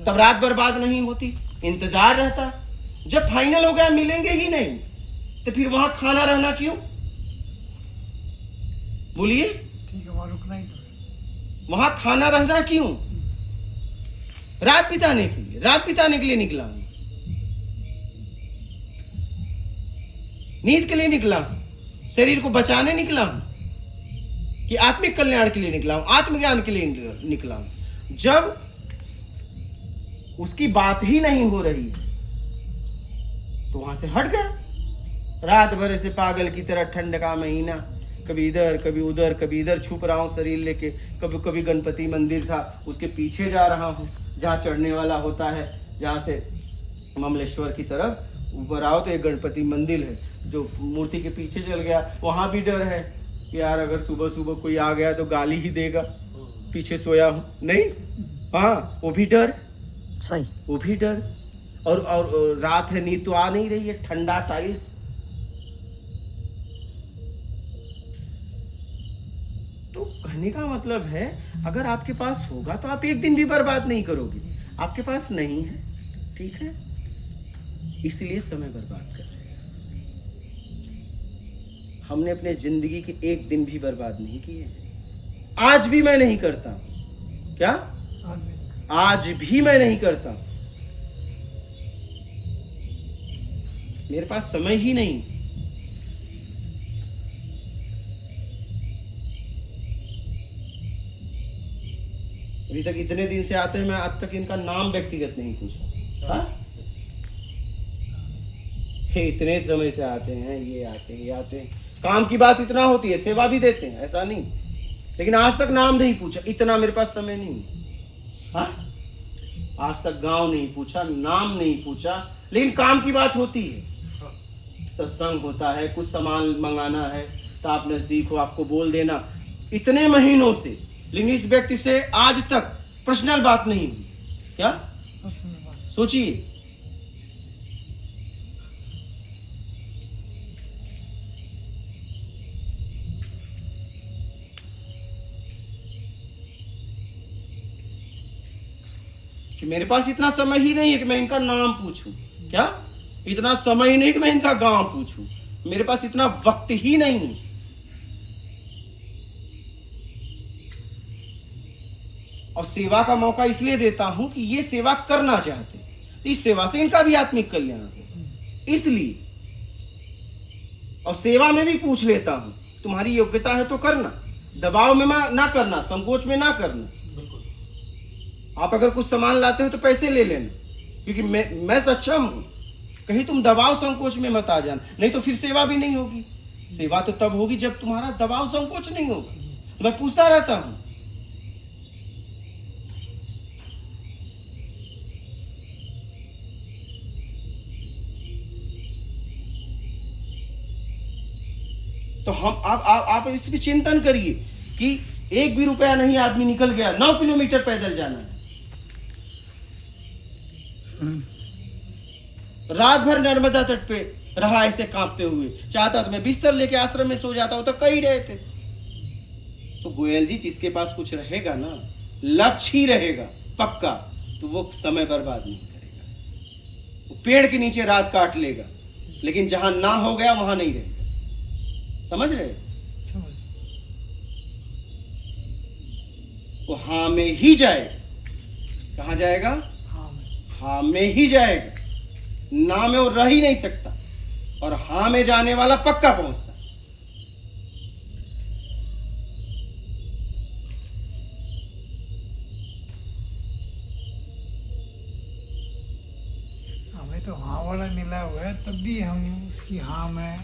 तब रात बर्बाद नहीं होती, इंतजार रहता। जब फाइनल हो गया मिलेंगे ही नहीं तो फिर वहां खाना रहना क्यों? बोलिए। ठीक है, वहां रुकना ही तो। वहां खाना रहना क्यों? रात बिताने के लिए, रात बिताने के लिए निकला हूं, नींद के लिए निकला हूं, शरीर को बचाने निकला हूं, कि आत्मिक कल्याण के लिए निकला हूं, आत्मज्ञान के लिए निकला हूं। जब उसकी बात ही नहीं हो रही तो वहां से हट गया। रात भर ऐसे पागल की तरह, ठंड का महीना, कभी इधर कभी उधर, कभी इधर छुप रहा हूँ शरीर लेके, कभी कभी गणपति मंदिर था उसके पीछे जा रहा हूँ, जहाँ चढ़ने वाला होता है, जहाँ से ममलेश्वर की तरफ ऊपर आओ तो एक गणपति मंदिर है, जो मूर्ति के पीछे चल गया। वहाँ भी डर है कि यार अगर सुबह सुबह कोई आ गया तो गाली ही देगा, पीछे सोया हूँ नहीं। हाँ, वो भी डर, सही। वो भी डर। और रात है, नींद तो आ नहीं रही है, ठंडा टाइल्स। तो कहने का मतलब है, अगर आपके पास होगा तो आप एक दिन भी बर्बाद नहीं करोगे। आपके पास नहीं है, ठीक है, इसलिए समय बर्बाद कर रहे हैं। हमने अपने जिंदगी के एक दिन भी बर्बाद नहीं किए। आज भी मैं नहीं करता। क्या? आज भी मैं नहीं करता। मेरे पास समय ही नहीं। अभी तक इतने दिन से आते हैं, मैं आज तक इनका नाम व्यक्तिगत नहीं पूछा। हाँ? इतने समय से आते हैं, ये आते हैं, ये आते हैं, काम की बात इतना होती है, सेवा भी देते हैं, ऐसा नहीं, लेकिन आज तक नाम नहीं पूछा। इतना मेरे पास समय नहीं। हाँ? आज तक गांव नहीं पूछा, नाम नहीं पूछा, लेकिन काम की बात होती है। सत्संग होता है, कुछ सामान मंगाना है तो आप नजदीक हो, आपको बोल देना। इतने महीनों से, लेकिन इस व्यक्ति से आज तक पर्सनल बात नहीं हुई। क्या सोचिए। कि मेरे पास इतना समय ही नहीं है कि मैं इनका नाम पूछूं। क्या? इतना समय ही नहीं कि मैं इनका गांव पूछूं। मेरे पास इतना वक्त ही नहीं है। और सेवा का मौका इसलिए देता हूं कि ये सेवा करना चाहते हैं, इस सेवा से इनका भी आत्मिक कल्याण हो, इसलिए। और सेवा में भी पूछ लेता हूं, तुम्हारी योग्यता है तो करना, दबाव में ना करना, संकोच में ना करना। आप अगर कुछ सामान लाते हो तो पैसे ले लेना, क्योंकि मैं सक्षम हूं। कहीं तुम दबाव संकोच में मत आ जाना, नहीं तो फिर सेवा भी नहीं होगी। सेवा तो तब होगी जब तुम्हारा दबाव संकोच नहीं होगा। मैं पूछता रहता हूं। तो हम आप इस पे चिंतन करिए कि एक भी रुपया नहीं, आदमी निकल गया, 9 किलोमीटर पैदल जाना है, रात भर नर्मदा तट पे रहा ऐसे कांपते हुए। चाहता तो मैं बिस्तर लेके आश्रम में सो जाता हूं, तो कह ही रहे थे। तो गोयल जी, जिसके पास कुछ रहेगा ना, लक्ष्य ही रहेगा पक्का, तो वो समय बर्बाद नहीं करेगा। वो पेड़ के नीचे रात काट लेगा, लेकिन जहां ना हो गया वहां नहीं रहेगा। समझ रहे? वो हाँ में ही जाएगा। कहां जाएगा? हाँ में ही जाएगा। ना में वो रह ही नहीं सकता, और हाँ में जाने वाला पक्का पहुंचता। हमें तो हाँ वाला मिला हुआ है, तब भी हम उसकी हाँ में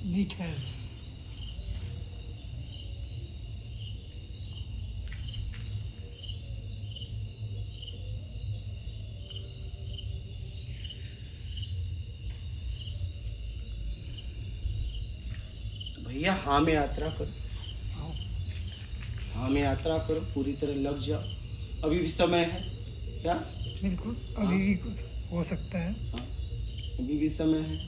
नहीं ठहरते। भैया हाँ में यात्रा करो, हाँ में यात्रा करो, पूरी तरह लग जाओ। अभी भी समय है। क्या? बिल्कुल, अभी भी कुछ हो सकता है। हाँ, अभी भी समय है।